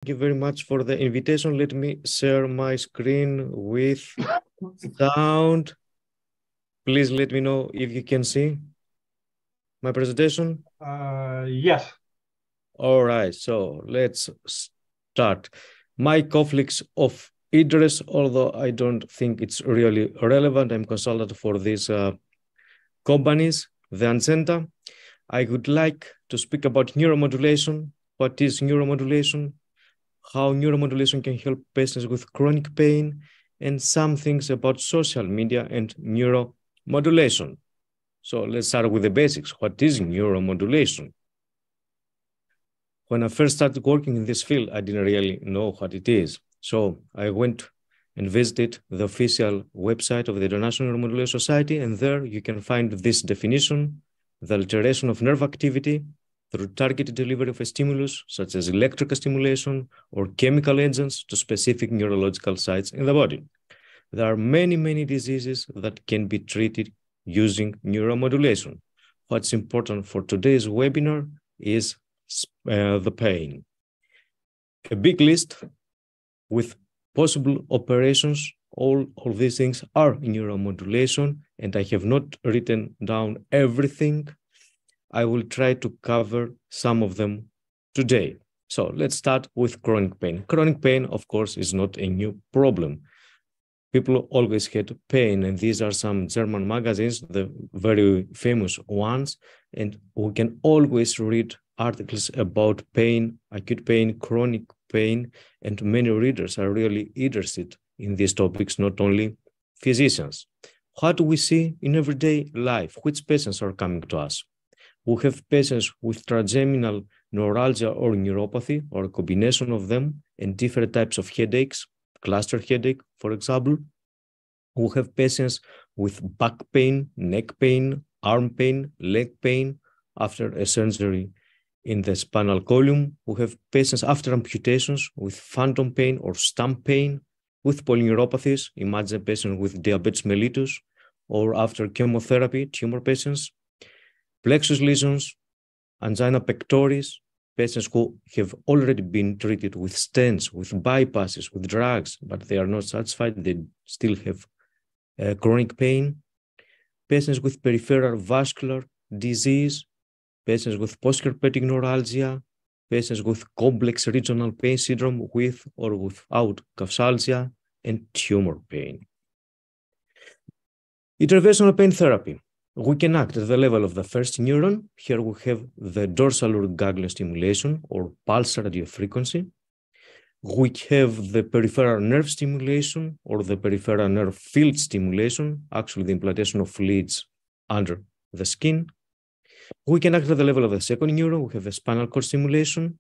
Thank you very much for the invitation. Let me share my screen with sound. Please let me know if you can see my presentation. Yes. All right, so let's start. My conflicts of interest, although I don't think it's really relevant. I'm consultant for these companies, the Ancenta. I would like to speak about neuromodulation. What is neuromodulation? How neuromodulation can help patients with chronic pain, and some things about social media and neuromodulation. So let's start with the basics. What is neuromodulation? When I first started working in this field, I didn't really know what it is. So I went and visited the official website of the International Neuromodulation Society, and there you can find this definition: the alteration of nerve activity through targeted delivery of a stimulus, such as electrical stimulation or chemical agents, to specific neurological sites in the body. There are many, many diseases that can be treated using neuromodulation. What's important for today's webinar is the pain. A big list with possible operations. All these things are in neuromodulation, and I have not written down everything. I will try to cover some of them today. So let's start with chronic pain. Chronic pain, of course, is not a new problem. People always had pain, and these are some German magazines, the very famous ones, and we can always read articles about pain, acute pain, chronic pain, and many readers are really interested in these topics, not only physicians. What do we see in everyday life? Which patients are coming to us? We have patients with trigeminal neuralgia or neuropathy, or a combination of them, and different types of headaches, cluster headache, for example. We have patients with back pain, neck pain, arm pain, leg pain after a surgery in the spinal column. We have patients after amputations with phantom pain or stump pain, with polyneuropathies. Imagine a patient with diabetes mellitus, or after chemotherapy, tumor patients, plexus lesions, angina pectoris, patients who have already been treated with stents, with bypasses, with drugs, but they are not satisfied. They still have chronic pain, patients with peripheral vascular disease, patients with postherpetic neuralgia, patients with complex regional pain syndrome with or without capsalgia, and tumor pain. Interventional pain therapy. We can act at the level of the first neuron. Here we have the dorsal root ganglion stimulation or pulse radiofrequency. We have the peripheral nerve stimulation or the peripheral nerve field stimulation, actually the implantation of leads under the skin. We can act at the level of the second neuron. We have the spinal cord stimulation,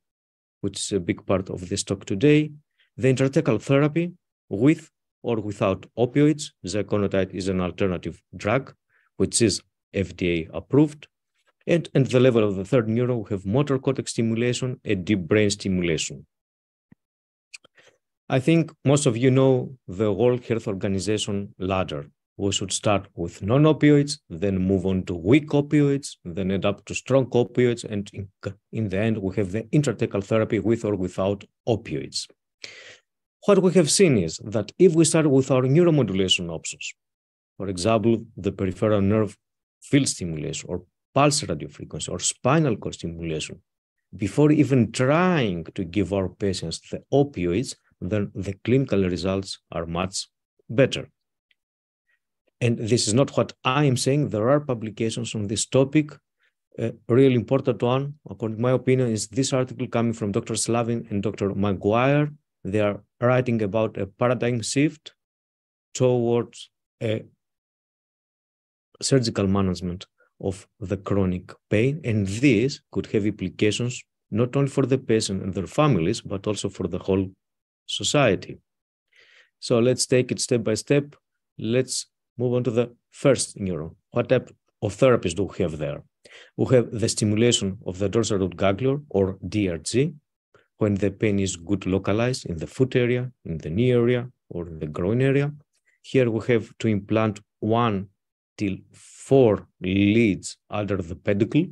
which is a big part of this talk today. The intrathecal therapy with or without opioids. Zeconotide is an alternative drug, which is FDA approved. And at the level of the third neuron, we have motor cortex stimulation and deep brain stimulation. I think most of you know the World Health Organization ladder. We should start with non-opioids, then move on to weak opioids, then end up to strong opioids, and in the end, we have the intrathecal therapy with or without opioids. What we have seen is that if we start with our neuromodulation options, for example, the peripheral nerve field stimulation or pulse radiofrequency or spinal cord stimulation, before even trying to give our patients the opioids, then the clinical results are much better. And this is not what I am saying. There are publications on this topic. A really important one, according to my opinion, is this article coming from Dr. Slavin and Dr. Maguire. They are writing about a paradigm shift towards a surgical management of the chronic pain. And this could have implications not only for the patient and their families, but also for the whole society. So let's take it step by step. Let's move on to the first neuron. What type of therapies do we have there? We have the stimulation of the dorsal root ganglion, or DRG, when the pain is good localized in the foot area, in the knee area, or in the groin area. Here we have to implant 1 till 4 leads under the pedicle.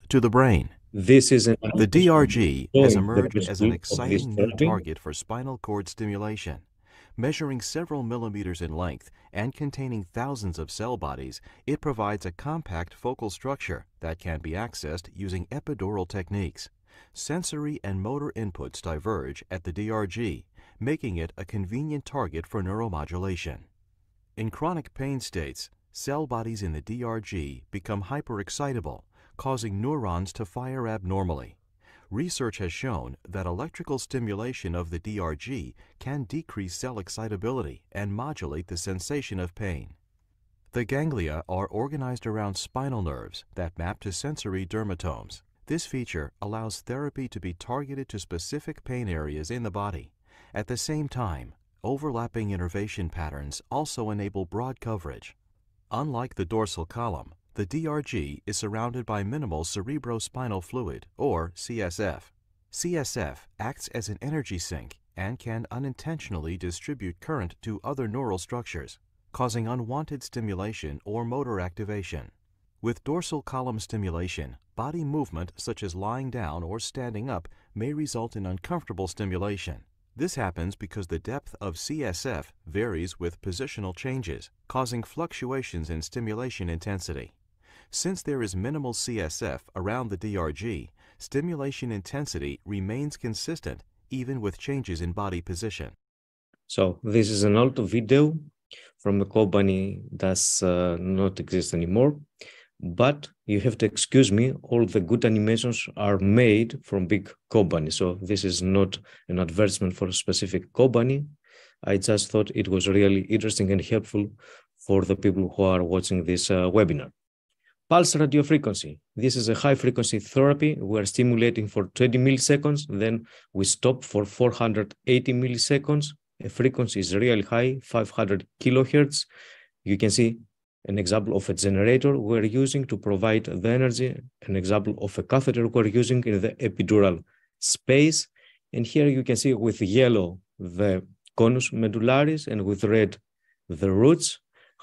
To the brain. This is an The DRG has showing the emerged as an principle of this exciting new therapy. target for spinal cord stimulation. Measuring several millimeters in length and containing thousands of cell bodies, it provides a compact focal structure that can be accessed using epidural techniques. Sensory and motor inputs diverge at the DRG, making it a convenient target for neuromodulation. In chronic pain states, cell bodies in the DRG become hyperexcitable, causing neurons to fire abnormally. Research has shown that electrical stimulation of the DRG can decrease cell excitability and modulate the sensation of pain. The ganglia are organized around spinal nerves that map to sensory dermatomes. This feature allows therapy to be targeted to specific pain areas in the body. At the same time, overlapping innervation patterns also enable broad coverage. Unlike the dorsal column, the DRG is surrounded by minimal cerebrospinal fluid, or CSF. CSF acts as an energy sink and can unintentionally distribute current to other neural structures, causing unwanted stimulation or motor activation. With dorsal column stimulation, body movement such as lying down or standing up may result in uncomfortable stimulation. This happens because the depth of CSF varies with positional changes, causing fluctuations in stimulation intensity. Since there is minimal CSF around the DRG, stimulation intensity remains consistent even with changes in body position. So this is an old video from a company that's not exist anymore, but you have to excuse me, all the good animations are made from big companies. So this is not an advertisement for a specific company. I just thought it was really interesting and helpful for the people who are watching this webinar. Pulse radiofrequency. This is a high frequency therapy. We're stimulating for 20 milliseconds, then we stop for 480 milliseconds. The frequency is really high, 500 kilohertz. You can see an example of a generator we're using to provide the energy, an example of a catheter we're using in the epidural space. And here you can see with yellow the conus medullaris and with red the roots.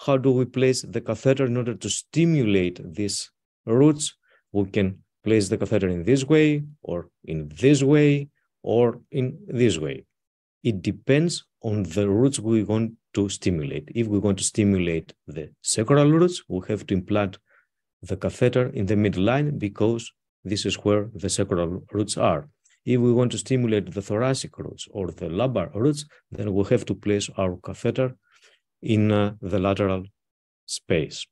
How do we place the catheter in order to stimulate these roots? We can place the catheter in this way, or in this way, or in this way. It depends on the roots we want to stimulate. If we want to stimulate the sacral roots, we have to implant the catheter in the midline because this is where the sacral roots are. If we want to stimulate the thoracic roots or the lumbar roots, then we have to place our catheter in the lateral space.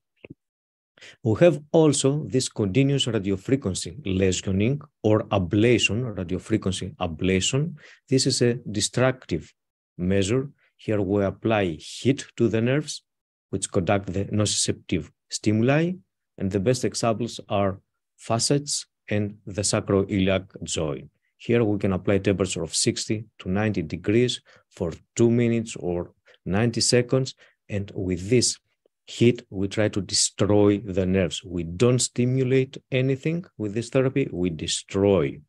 We have also this continuous radiofrequency lesioning or ablation, radiofrequency ablation. This is a destructive measure. Here we apply heat to the nerves, which conduct the nociceptive stimuli, and the best examples are facets and the sacroiliac joint. Here we can apply temperature of 60 to 90 degrees for 2 minutes or 90 seconds, and with this heat, we try to destroy the nerves. We don't stimulate anything with this therapy, we destroy.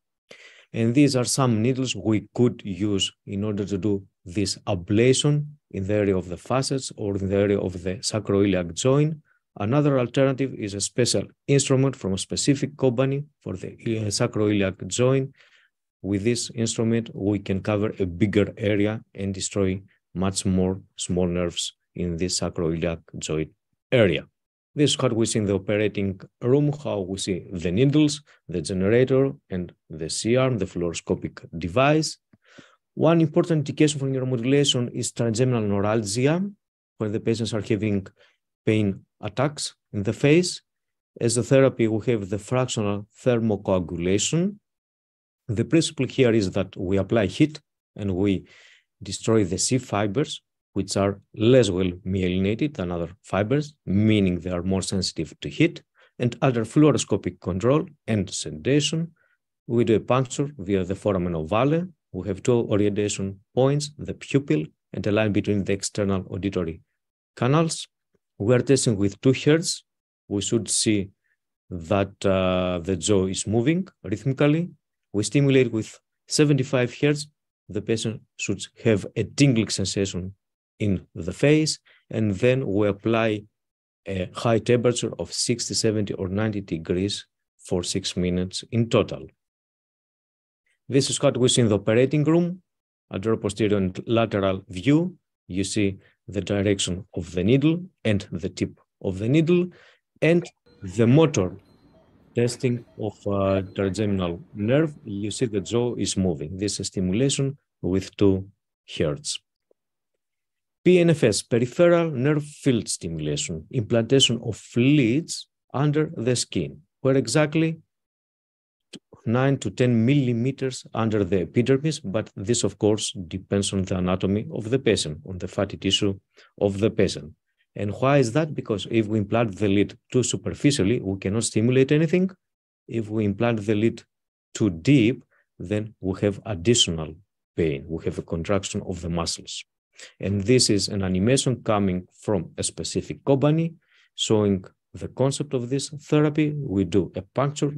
And these are some needles we could use in order to do this ablation in the area of the facets or in the area of the sacroiliac joint. Another alternative is a special instrument from a specific company for the sacroiliac joint. With this instrument, we can cover a bigger area and destroy much more small nerves in this sacroiliac joint area. This is what we see in the operating room, how we see the needles, the generator, and the C-arm, the fluoroscopic device. One important indication for neuromodulation is trigeminal neuralgia, when the patients are having pain attacks in the face. As a therapy, we have the fractional thermocoagulation. The principle here is that we apply heat and we destroy the C fibers, which are less well myelinated than other fibers, meaning they are more sensitive to heat. And under fluoroscopic control and sedation, we do a puncture via the foramen ovale. We have two orientation points, the pupil and a line between the external auditory canals. We are testing with 2 hertz. We should see that the jaw is moving rhythmically. We stimulate with 75 hertz. The patient should have a tingling sensation in the face, and then we apply a high temperature of 60, 70, or 90 degrees for 6 minutes in total. This is what we see in the operating room. Anteroposterior and lateral view. You see the direction of the needle and the tip of the needle, and the motor testing of trigeminal nerve. You see the jaw is moving. This is stimulation with 2 Hertz. PNFS, peripheral nerve field stimulation, implantation of leads under the skin, where exactly 9 to 10 millimeters under the epidermis, but this, of course, depends on the anatomy of the patient, on the fatty tissue of the patient. And why is that? Because if we implant the lead too superficially, we cannot stimulate anything. If we implant the lead too deep, then we have additional pain. We have a contraction of the muscles. And this is an animation coming from a specific company showing the concept of this therapy. We do a puncture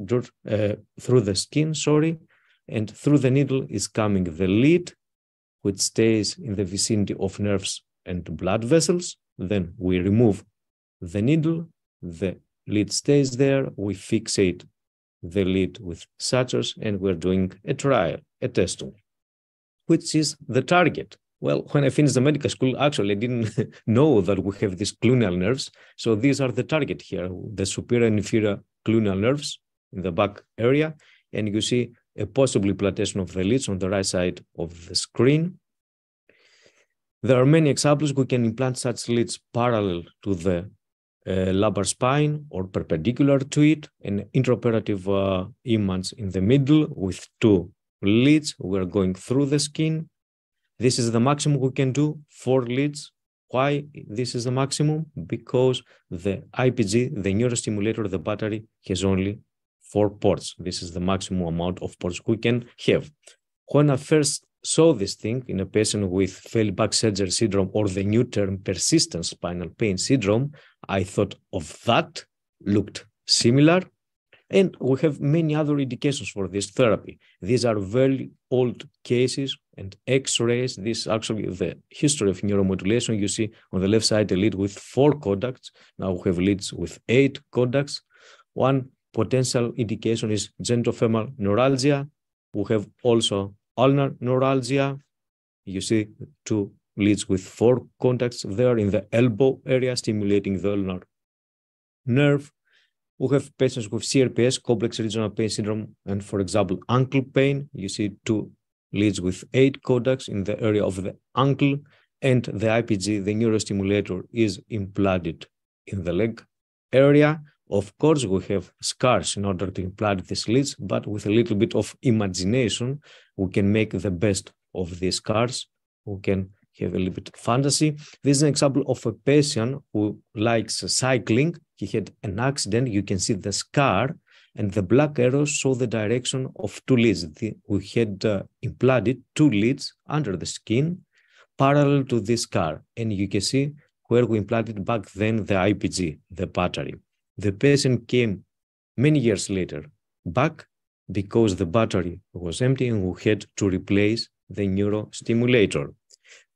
through the skin, and through the needle is coming the lead, which stays in the vicinity of nerves and blood vessels. Then we remove the needle, the lead stays there, we fixate the lead with sutures, and we're doing a trial, a testing, which is the target. Well, when I finished the medical school, actually, I didn't know that we have these cluneal nerves. So these are the target here, the superior and inferior cluneal nerves in the back area. And you see a possible implantation of the leads on the right side of the screen. There are many examples. We can implant such leads parallel to the lumbar spine or perpendicular to it, an intraoperative image in the middle with 2 leads. We're going through the skin. This is the maximum we can do, 4 leads. Why this is the maximum? Because the IPG, the neurostimulator, the battery, has only 4 ports. This is the maximum amount of ports we can have. When I first saw this thing in a patient with failed back surgery syndrome, or the new term persistent spinal pain syndrome, I thought of that, looked similar. And we have many other indications for this therapy. These are very old cases and X-rays. This is actually the history of neuromodulation. You see on the left side a lead with 4 contacts. Now we have leads with 8 contacts. One potential indication is genitofemoral neuralgia. We have also ulnar neuralgia. You see 2 leads with 4 contacts there in the elbow area, stimulating the ulnar nerve. We have patients with CRPS, complex regional pain syndrome, and for example, ankle pain. You see 2 leads with 8 contacts in the area of the ankle, and the IPG, the neurostimulator, is implanted in the leg area. Of course, we have scars in order to implant these leads, but with a little bit of imagination, we can make the best of these scars. We can have a little bit of fantasy. This is an example of a patient who likes cycling. He had an accident. You can see the scar, and the black arrows show the direction of 2 leads. We had implanted 2 leads under the skin parallel to this scar, and you can see where we implanted back then the IPG, the battery. The patient came many years later back because the battery was empty and we had to replace the neurostimulator.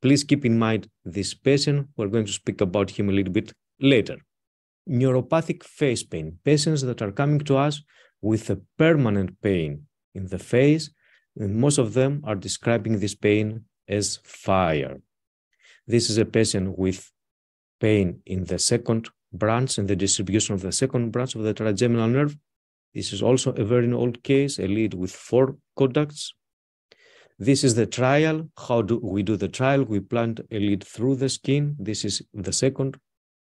Please keep in mind this patient. We're going to speak about him a little bit later. Neuropathic face pain, patients that are coming to us with a permanent pain in the face, and most of them are describing this pain as fire. This is a patient with pain in the second branch, in the distribution of the second branch of the trigeminal nerve. This is also a very old case, a lead with 4 contacts. This is the trial. How do we do the trial? We plant a lead through the skin. This is the second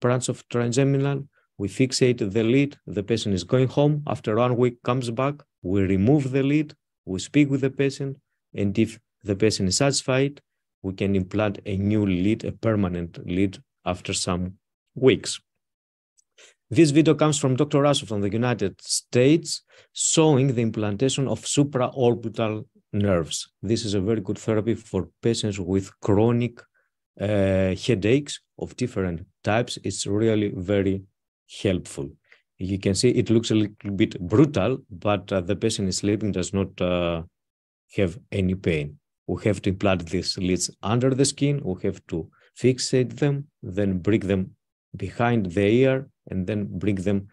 branch of trigeminal. We fixate the lead. The patient is going home. After 1 week, comes back. We remove the lead. We speak with the patient. And if the patient is satisfied, we can implant a new lead, a permanent lead, after some weeks. This video comes from Dr. Russell from the United States, showing the implantation of supraorbital nerves. This is a very good therapy for patients with chronic headaches of different types. It's really very helpful. You can see it looks a little bit brutal, but the patient is sleeping, does not have any pain. We have to implant these leads under the skin. We have to fixate them, then bring them behind the ear, and then bring them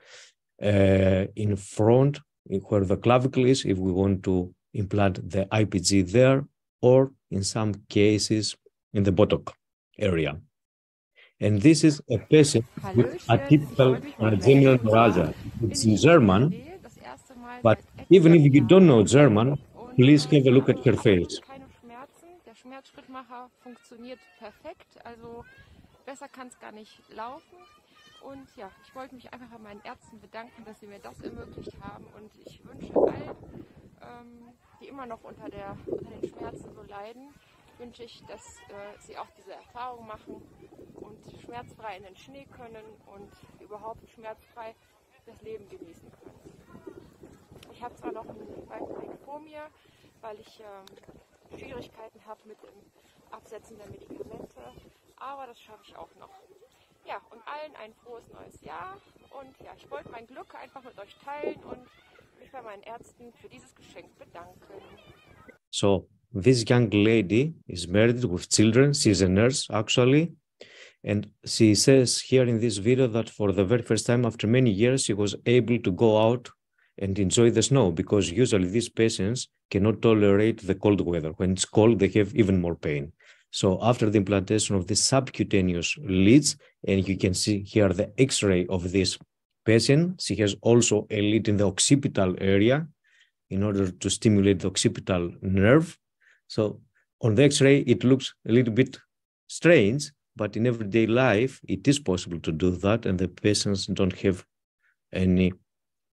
in front where the clavicle is, if we want to implant the IPG there, or in some cases in the buttock area. And this is a patient with atypical trigeminal neuralgia. It's in German, but even if you don't know German, please have a look at her face. Der Schmerzschrittmacher funktioniert perfekt, also besser kann es gar nicht laufen. Und ja, ich wollte mich einfach bei meinen Ärzten bedanken, dass sie mir das ermöglicht haben. Und ich wünsche allen, die immer noch unter den Schmerzen so leiden, wünsche ich, dass sie auch diese Erfahrung machen und schmerzfrei in den Schnee können und überhaupt schmerzfrei das Leben genießen können. Ich habe zwar noch einen weiten Weg vor mir, weil ich Schwierigkeiten habe mit dem Absetzen der Medikamente, aber das schaffe ich auch noch. Ja, und allen ein frohes neues Jahr und ja, ich wollte mein Glück einfach mit euch teilen und mich bei meinen Ärzten für dieses Geschenk bedanken. So, this young lady is married with children. She's a nurse, actually. And she says here in this video that for the very first time after many years, she was able to go out and enjoy the snow, because usually these patients cannot tolerate the cold weather. When it's cold, they have even more pain. So after the implantation of the subcutaneous leads, and you can see here the X-ray of this patient, she has also a lead in the occipital area in order to stimulate the occipital nerve. So on the X-ray, it looks a little bit strange, but in everyday life, it is possible to do that, and the patients don't have any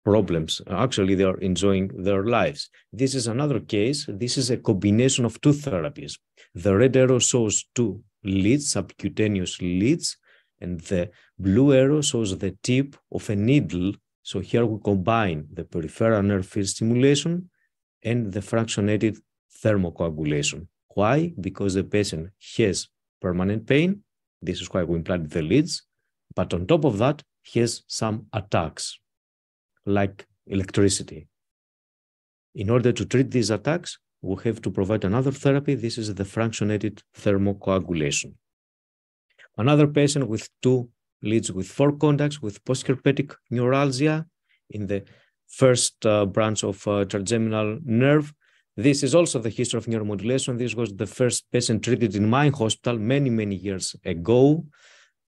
problems. Actually, they are enjoying their lives. This is another case. This is a combination of two therapies. The red arrow shows two leads, subcutaneous leads, and the blue arrow shows the tip of a needle. So here we combine the peripheral nerve field stimulation and the fractionated thermocoagulation. Why? Because the patient has permanent pain. This is why we implant the leads. But on top of that, he has some attacks, like electricity. In order to treat these attacks, we have to provide another therapy. This is the fractionated thermocoagulation. Another patient with two leads with four contacts with postherpetic neuralgia in the first branch of trigeminal nerve. This is also the history of neuromodulation. This was the first patient treated in my hospital many, many years ago.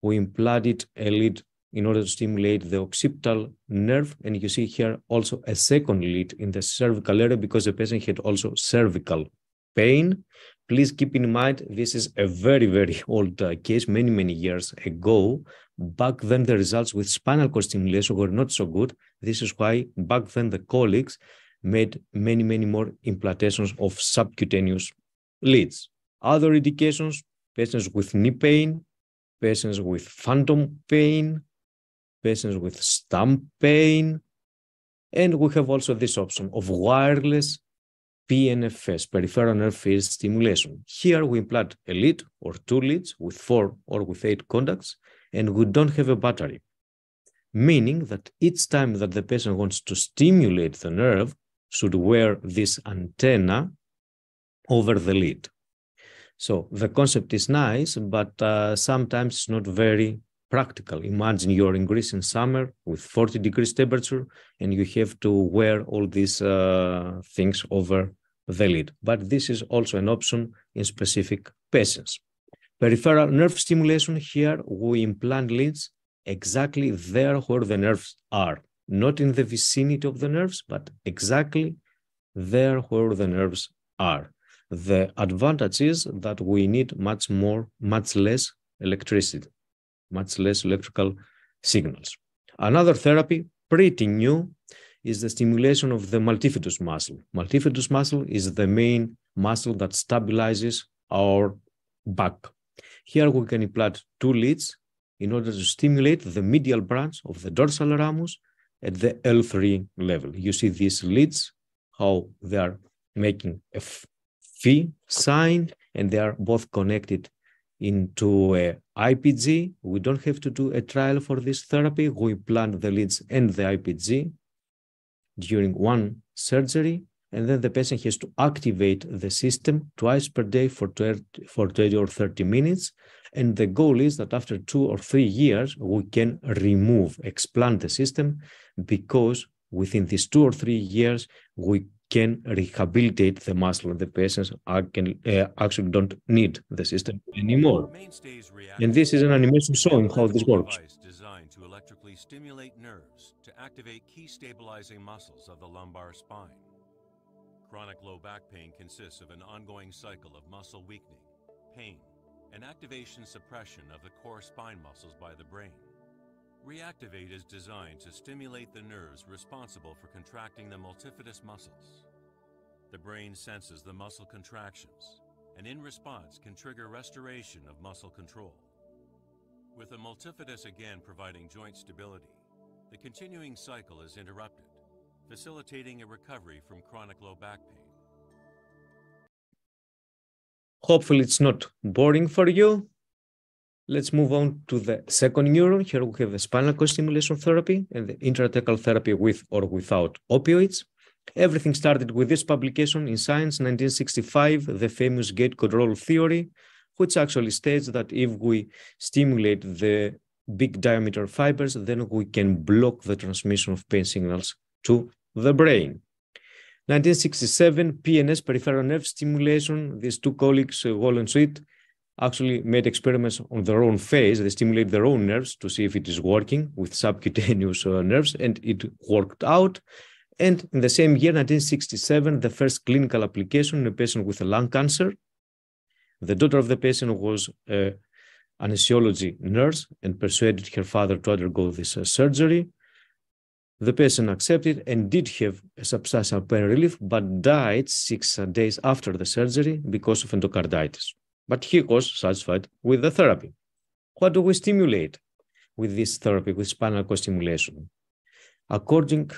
We implanted a lead in order to stimulate the occipital nerve. And you see here also a second lead in the cervical area because the patient had also cervical pain. Please keep in mind, this is a very, very old case, many, many years ago. Back then, the results with spinal cord stimulation were not so good. This is why back then the colleagues made many, many more implantations of subcutaneous leads. Other indications, patients with knee pain, patients with phantom pain, patients with stump pain, and we have also this option of wireless PNFS, peripheral nerve field stimulation. Here we implant a lead or two leads with 4 or with 8 contacts, and we don't have a battery, meaning that each time that the patient wants to stimulate the nerve, should wear this antenna over the lead. So the concept is nice, but sometimes it's not very practical. Imagine you're in Greece in summer with 40 degrees temperature and you have to wear all these things over the lead. But this is also an option in specific patients. Peripheral nerve stimulation, here we implant leads exactly there where the nerves are. Not in the vicinity of the nerves, but exactly there where the nerves are. The advantage is that we need much less electricity, much less electrical signals. Another therapy, pretty new, is the stimulation of the multifidus muscle. Multifidus muscle is the main muscle that stabilizes our back. Here we can implant 2 leads in order to stimulate the medial branch of the dorsal ramus at the L3 level. You see these leads, how they are making a V sign, and they are both connected into a IPG. We don't have to do a trial for this therapy. We implant the leads and the IPG during one surgery, and then the patient has to activate the system twice per day for 20 or 30 minutes. And the goal is that after 2 or 3 years, we can explant the system, because within these 2 or 3 years, we can rehabilitate the muscle, and the patients actually don't need the system anymore. And this is an animation showing how this works. Designed to electrically stimulate nerves to activate key stabilizing muscles of the lumbar spine. Chronic low back pain consists of an ongoing cycle of muscle weakening, pain, and activation suppression of the core spine muscles by the brain. Reactivate is designed to stimulate the nerves responsible for contracting the multifidus muscles. The brain senses the muscle contractions, and in response can trigger restoration of muscle control. With the multifidus again providing joint stability, the continuing cycle is interrupted, facilitating a recovery from chronic low back pain. Hopefully it's not boring for you. Let's move on to the second neuron. Here we have the spinal cord stimulation therapy and the intrathecal therapy with or without opioids. Everything started with this publication in Science, 1965, the famous gate control theory, which actually states that if we stimulate the big diameter fibers, then we can block the transmission of pain signals to the brain. 1967, PNS, peripheral nerve stimulation. These two colleagues, Wall and Sweet, actually made experiments on their own face. They stimulate their own nerves to see if it is working with subcutaneous nerves, and it worked out. And in the same year, 1967, the first clinical application in a patient with a lung cancer. The daughter of the patient was an anesthesiology nurse and persuaded her father to undergo this surgery. The patient accepted and did have a substantial pain relief, but died 6 days after the surgery because of endocarditis. But he was satisfied with the therapy. What do we stimulate with this therapy, with spinal cord stimulation? According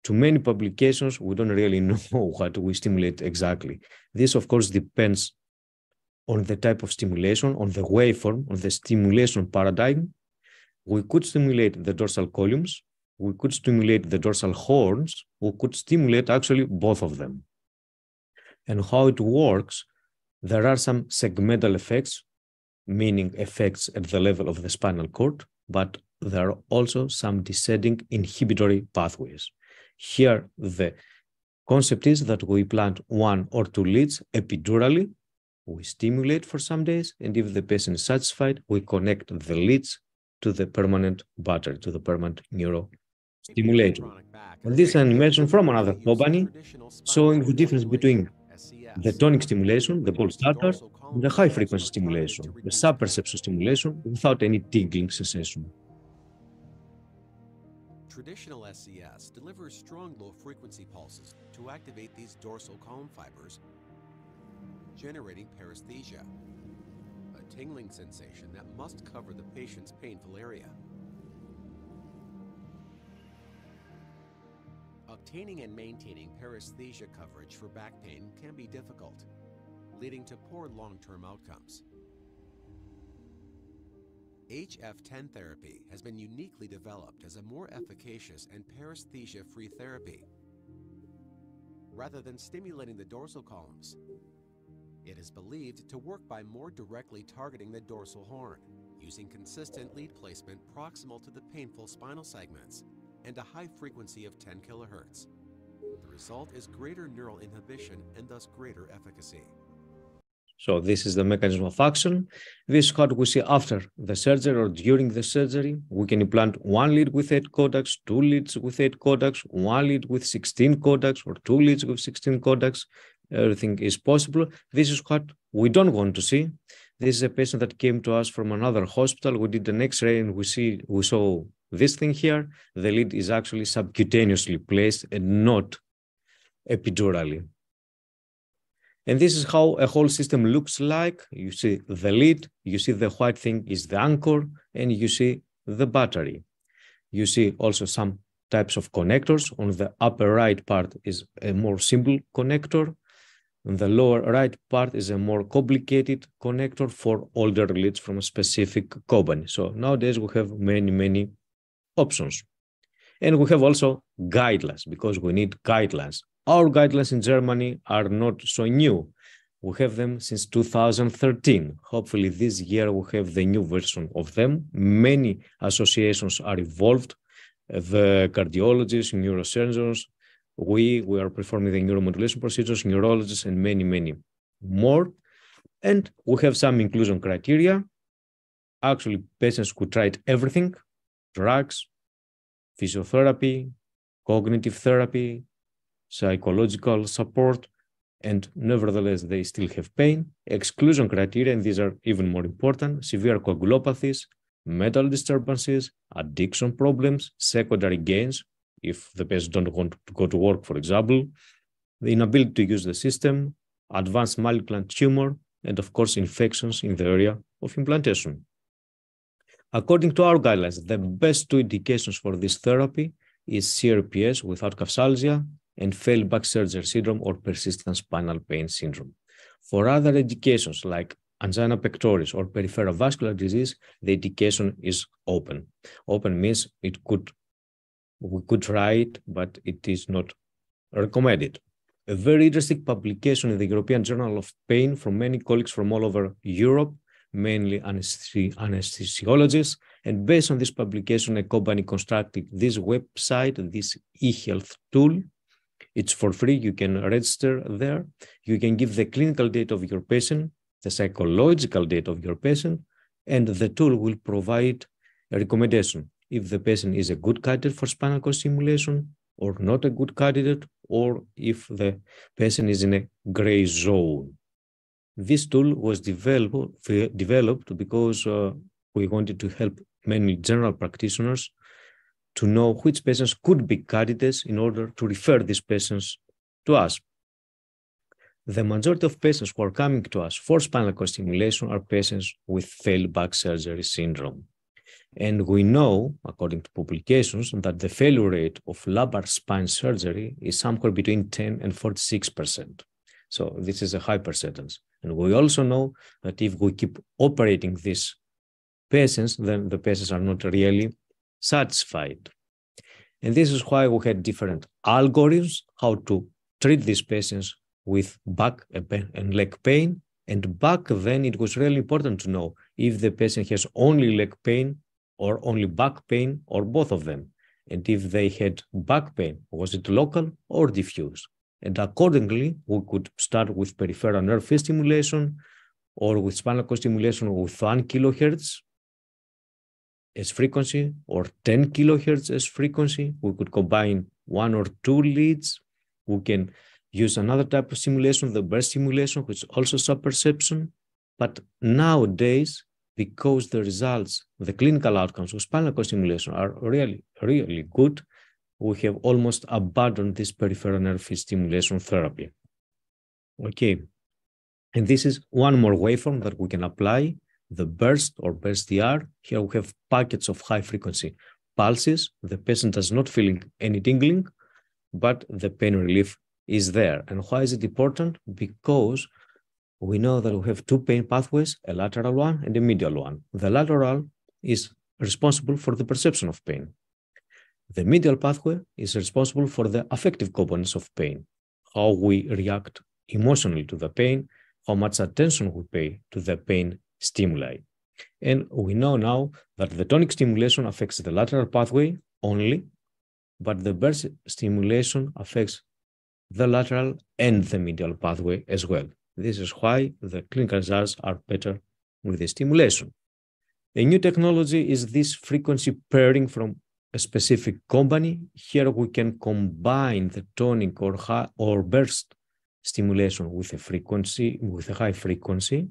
to many publications, we don't really know what we stimulate exactly. This, of course, depends on the type of stimulation, on the waveform, on the stimulation paradigm. We could stimulate the dorsal columns, we could stimulate the dorsal horns, we could stimulate actually both of them. And how it works, there are some segmental effects, meaning effects at the level of the spinal cord, but there are also some descending inhibitory pathways. Here, the concept is that we plant 1 or 2 leads epidurally, we stimulate for some days, and if the patient is satisfied, we connect the leads to the permanent battery, to the permanent neurostimulator. And this is an animation from another company showing the difference between the tonic stimulation, the gold standard, and the high-frequency stimulation, the subperception stimulation without any tingling sensation. Traditional SCS delivers strong low-frequency pulses to activate these dorsal column fibers, generating paresthesia, a tingling sensation that must cover the patient's painful area. Obtaining and maintaining paresthesia coverage for back pain can be difficult, leading to poor long-term outcomes. HF10 therapy has been uniquely developed as a more efficacious and paresthesia-free therapy. Rather than stimulating the dorsal columns, it is believed to work by more directly targeting the dorsal horn, using consistent lead placement proximal to the painful spinal segments and a high frequency of 10 kHz. The result is greater neural inhibition and thus greater efficacy. So this is the mechanism of action. This is what we see after the surgery or during the surgery. We can implant 1 lead with 8 contacts, 2 leads with 8 contacts, 1 lead with 16 contacts, or 2 leads with 16 contacts. Everything is possible. This is what we don't want to see. This is a patient that came to us from another hospital. We did an X-ray and we saw this thing here. The lead is actually subcutaneously placed and not epidurally. And this is how a whole system looks like. You see the lead, you see the white thing is the anchor, and you see the battery. You see also some types of connectors. On the upper right part is a more simple connector. On the lower right part is a more complicated connector for older leads from a specific company. So nowadays we have many options. And we have also guidelines, because we need guidelines. Our guidelines in Germany are not so new. We have them since 2013. Hopefully this year we have the new version of them. Many associations are involved. the cardiologists, neurosurgeons. We are performing the neuromodulation procedures, neurologists, and many, many more. And we have some inclusion criteria. Actually, patients could try everything: drugs, physiotherapy, cognitive therapy, psychological support, and nevertheless, they still have pain. Exclusion criteria, and these are even more important: severe coagulopathies, mental disturbances, addiction problems, secondary gains, if the patients don't want to go to work, for example, the inability to use the system, advanced malignant tumor, and of course, infections in the area of implantation. According to our guidelines, the best two indications for this therapy is CRPS without capsalgia and failed back surgery syndrome or persistent spinal pain syndrome. For other indications like angina pectoris or peripheral vascular disease, the indication is open. Open means we could try it, but it is not recommended. A very interesting publication in the European Journal of Pain from many colleagues from all over Europe, mainly anesthesiologists, and based on this publication, a company constructed this website, this e-health tool. It's for free. You can register there. You can give the clinical data of your patient, the psychological data of your patient, and the tool will provide a recommendation if the patient is a good candidate for spinal cord stimulation or not a good candidate, or if the patient is in a gray zone. This tool was developed because we wanted to help many general practitioners to know which patients could be candidates in order to refer these patients to us. The majority of patients who are coming to us for spinal cord stimulation are patients with failed back surgery syndrome. And we know, according to publications, that the failure rate of lumbar spine surgery is somewhere between 10 and 46%. So this is a high percentage. And we also know that if we keep operating these patients, then the patients are not really satisfied. And this is why we had different algorithms how to treat these patients with back and leg pain. And back then, it was really important to know if the patient has only leg pain or only back pain or both of them. And if they had back pain, was it local or diffuse? And accordingly, we could start with peripheral nerve field stimulation or with spinal cord stimulation with 1 kilohertz as frequency or 10 kilohertz as frequency. We could combine 1 or 2 leads. We can use another type of stimulation, the burst stimulation, which is also subperception. But nowadays, because the results, the clinical outcomes of spinal cord stimulation are really, really good, we have almost abandoned this peripheral nerve field stimulation therapy. Okay, and this is one more waveform that we can apply, the burst or burst DR. Here we have packets of high frequency pulses. The patient does not feel any tingling, but the pain relief is there. And why is it important? Because we know that we have two pain pathways, a lateral one and a medial one. The lateral is responsible for the perception of pain. The medial pathway is responsible for the affective components of pain, how we react emotionally to the pain, how much attention we pay to the pain stimuli. And we know now that the tonic stimulation affects the lateral pathway only, but the burst stimulation affects the lateral and the medial pathway as well. This is why the clinical results are better with the stimulation. A new technology is this frequency pairing from a specific company. Here we can combine the tonic or burst stimulation with a frequency, with a high frequency,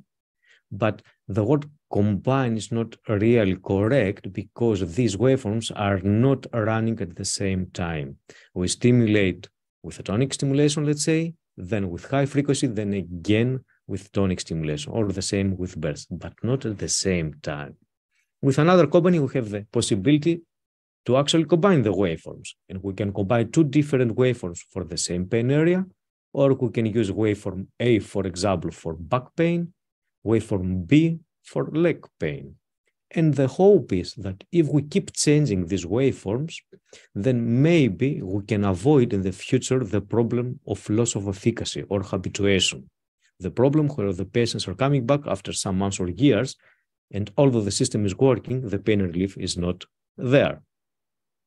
but the word combine is not really correct because these waveforms are not running at the same time. We stimulate with a tonic stimulation, let's say, then with high frequency, then again with tonic stimulation, or the same with burst, but not at the same time. With another company, we have the possibility to actually combine the waveforms, and we can combine two different waveforms for the same pain area, or we can use waveform A, for example, for back pain, waveform B for leg pain. And the hope is that if we keep changing these waveforms, then maybe we can avoid in the future the problem of loss of efficacy or habituation. The problem where the patients are coming back after some months or years, and although the system is working, the pain relief is not there.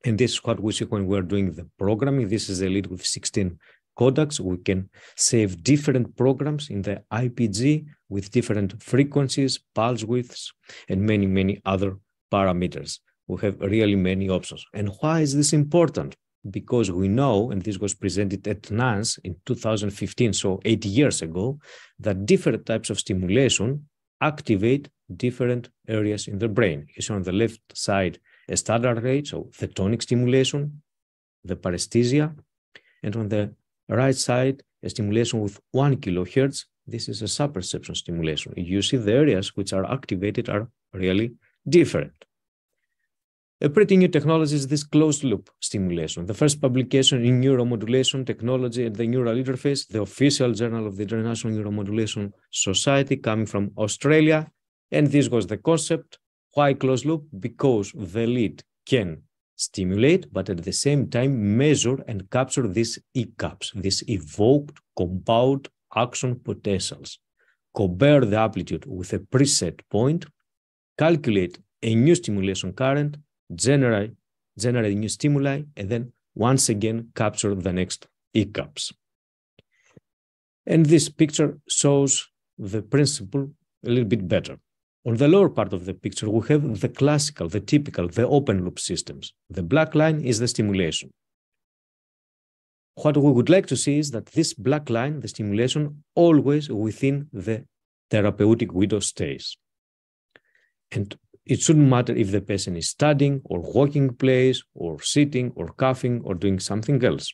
And this is what we see when we're doing the programming. This is a lead with 16 codecs. We can save different programs in the IPG with different frequencies, pulse widths, and many, many other parameters. We have really many options. And why is this important? Because we know, and this was presented at NANS in 2015, so 8 years ago, that different types of stimulation activate different areas in the brain. You see on the left side a standard rate, so the tonic stimulation, the paresthesia, and on the right side, a stimulation with 1 kilohertz. This is a subperception stimulation. You see the areas which are activated are really different. A pretty new technology is this closed-loop stimulation. The first publication in neuromodulation technology at the neural interface, the official journal of the International Neuromodulation Society, coming from Australia. And this was the concept. Why closed-loop? Because the lead can stimulate, but at the same time measure and capture these ECAPs, these evoked compound action potentials. Compare the amplitude with a preset point, calculate a new stimulation current, generate new stimuli, and then once again capture the next ECAPs. And this picture shows the principle a little bit better. On the lower part of the picture, we have the classical, the typical, the open loop systems. The black line is the stimulation. What we would like to see is that this black line, the stimulation, always within the therapeutic window stays. And it shouldn't matter if the patient is studying or walking in place or sitting or coughing or doing something else.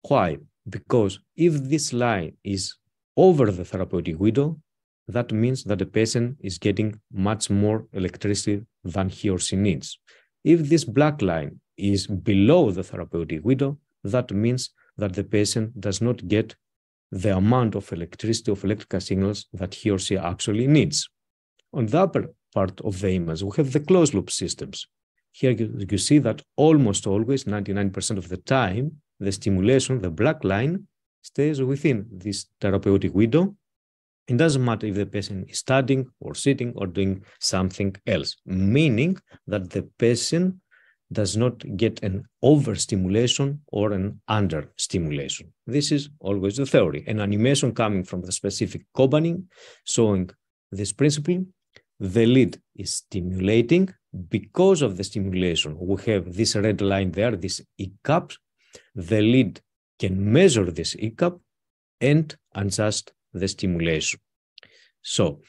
Why? Because if this line is over the therapeutic window, that means that the patient is getting much more electricity than he or she needs. If this black line is below the therapeutic window, that means that the patient does not get the amount of electricity, of electrical signals that he or she actually needs. On the upper part of the image, we have the closed loop systems. Here you see that almost always, 99% of the time, the stimulation, the black line, stays within this therapeutic window. It doesn't matter if the patient is studying or sitting or doing something else, meaning that the patient does not get an overstimulation or an understimulation. This is always the theory. An animation coming from the specific company showing this principle. The lead is stimulating. Because of the stimulation, we have this red line there, this ECAP. The lead can measure this ECAP and adjust the stimulation. So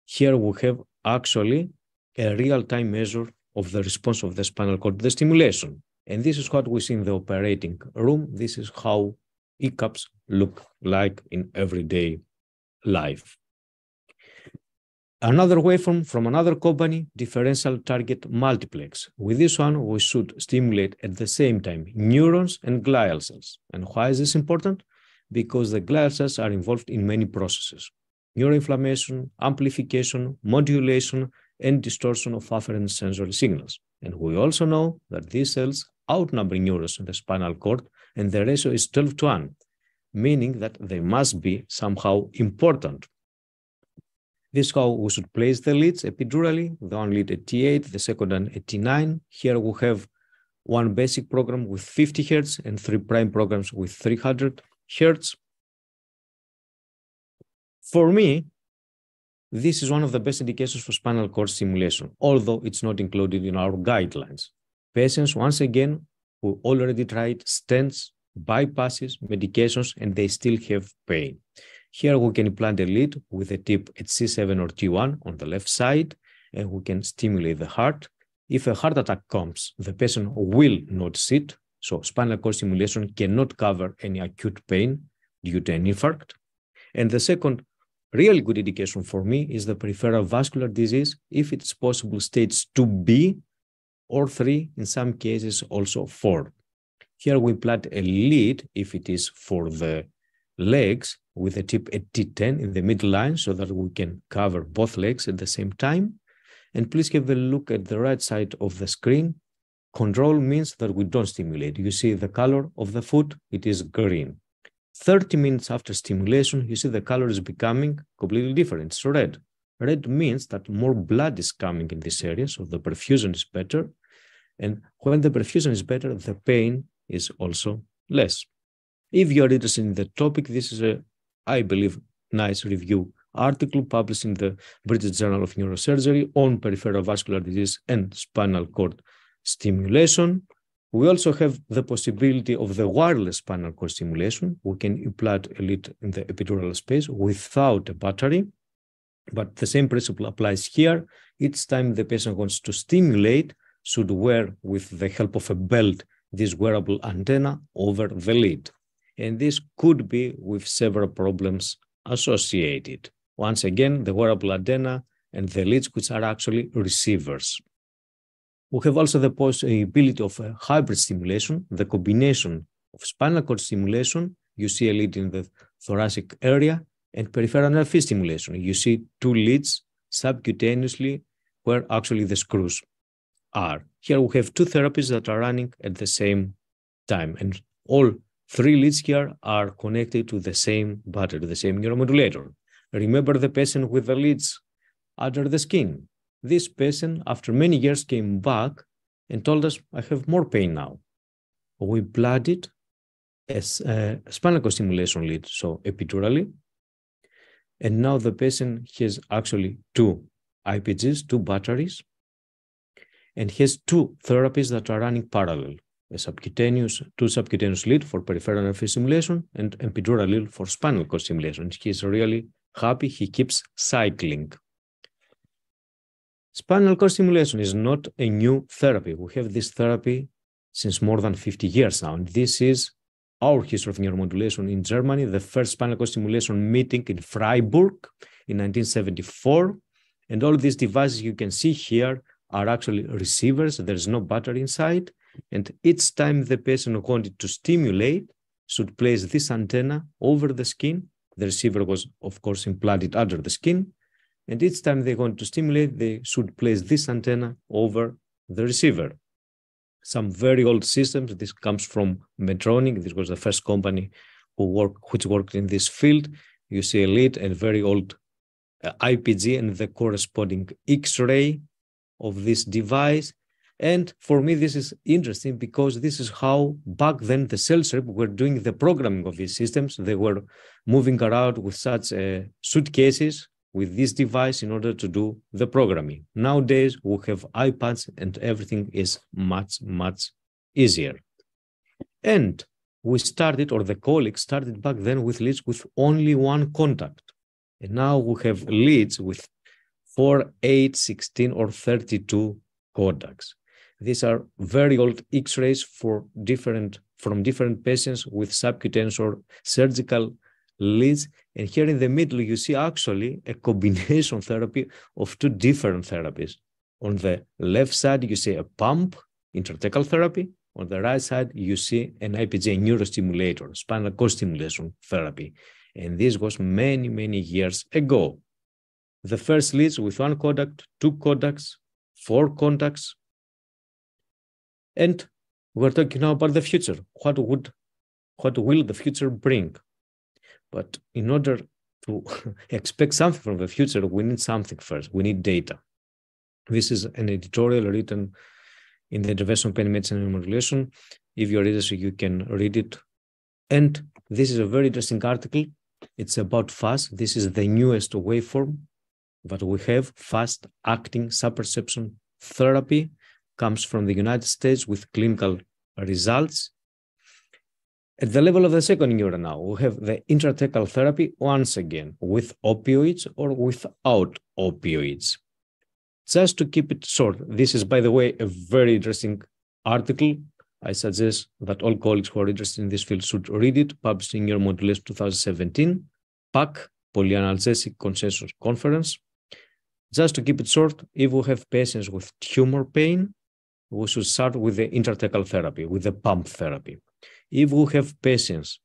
here we have actually a real-time measure of the response of the spinal cord to the stimulation. And this is what we see in the operating room. This is how ECAPs look like in everyday life. Another waveform from another company, differential target multiplex. With this one, we should stimulate at the same time neurons and glial cells. And why is this important? Because the glial cells are involved in many processes: neuroinflammation, amplification, modulation, and distortion of afferent sensory signals. And we also know that these cells outnumber neurons in the spinal cord, and the ratio is 12:1, meaning that they must be somehow important. This is how we should place the leads epidurally, the one lead at T8, the second one at T9. Here we have one basic program with 50 Hz and 3 prime programs with 300 Hz. For me, this is one of the best indications for spinal cord stimulation, although it's not included in our guidelines. Patients, once again, who already tried stents, bypasses, medications, and they still have pain. Here we can implant a lead with a tip at C7 or T1 on the left side, and we can stimulate the heart. If a heart attack comes, the patient will not sit, so spinal cord stimulation cannot cover any acute pain due to an infarct. And the second really good indication for me is the peripheral vascular disease, if it's possible stage 2B or 3, in some cases also 4. Here we implant a lead, if it is for the legs, with a tip at T10 in the middle line so that we can cover both legs at the same time. And please have a look at the right side of the screen. Control means that we don't stimulate. You see the color of the foot, it is green. 30 minutes after stimulation, you see the color is becoming completely different. It's red. Red means that more blood is coming in this area, so the perfusion is better. And when the perfusion is better, the pain is also less. If you are interested in the topic, this is a, I believe, nice review article published in the British Journal of Neurosurgery on peripheral vascular disease and spinal cord stimulation. We also have the possibility of the wireless spinal cord stimulation. We can implant a lead in the epidural space without a battery, but the same principle applies here. Each time the patient wants to stimulate, should wear with the help of a belt this wearable antenna over the lead. And this could be with several problems associated. Once again, the wearable antenna and the leads, which are actually receivers. We have also the possibility of a hybrid stimulation, the combination of spinal cord stimulation, you see a lead in the thoracic area, and peripheral nerve field stimulation. You see two leads subcutaneously where actually the screws are. Here we have two therapies that are running at the same time, and all three leads here are connected to the same battery, the same neuromodulator. Remember the patient with the leads under the skin. This patient, after many years, came back and told us, I have more pain now. We blooded a spinal cord stimulation lead, so epidurally. And now the patient has actually two IPGs, two batteries, and has two therapies that are running parallel, two subcutaneous lead for peripheral nerve stimulation and epidural lead for spinal cord stimulation. He's really happy. He keeps cycling. Spinal cord stimulation is not a new therapy. We have this therapy since more than 50 years now. And this is our history of neuromodulation in Germany, the first spinal cord stimulation meeting in Freiburg in 1974. And all these devices you can see here are actually receivers. There's no battery inside. And each time the patient wanted to stimulate, should place this antenna over the skin. The receiver was, of course, implanted under the skin. And each time they want to stimulate, they should place this antenna over the receiver. Some very old systems. This comes from Medtronic. This was the first company which worked in this field. You see a lead and very old IPG and the corresponding X-ray of this device. And for me, this is interesting because this is how back then the sales rep were doing the programming of these systems. They were moving around with such suitcases with this device in order to do the programming. Nowadays, we have iPads and everything is much, much easier. And we started, or the colleagues started back then with leads with only one contact. And now we have leads with 4, 8, 16, or 32 contacts. These are very old X-rays from different patients with subcutaneous or surgical leads. And here in the middle, you see actually a combination therapy of two different therapies. On the left side, you see a pump, intrathecal therapy. On the right side, you see an IPG neurostimulator, spinal cord stimulation therapy. And this was many, many years ago. The first leads with one contact, two contacts, 4 contacts. And we're talking now about the future. What will the future bring? But in order to expect something from the future, we need something first. We need data. This is an editorial written in the Interventional Pain Medicine and Neuromodulation. If you're interested, you can read it. And this is a very interesting article. It's about FAST. This is the newest waveform that we have. Fast-acting subperception therapy comes from the United States with clinical results. At the level of the second neuron now, we have the intrathecal therapy once again with opioids or without opioids. Just to keep it short, this is, by the way, a very interesting article. I suggest that all colleagues who are interested in this field should read it, published in Neuromodulation 2017, PAC, Polyanalytic Consensus Conference. Just to keep it short, if we have patients with tumor pain, we should start with the intrathecal therapy, with the pump therapy. If we have patients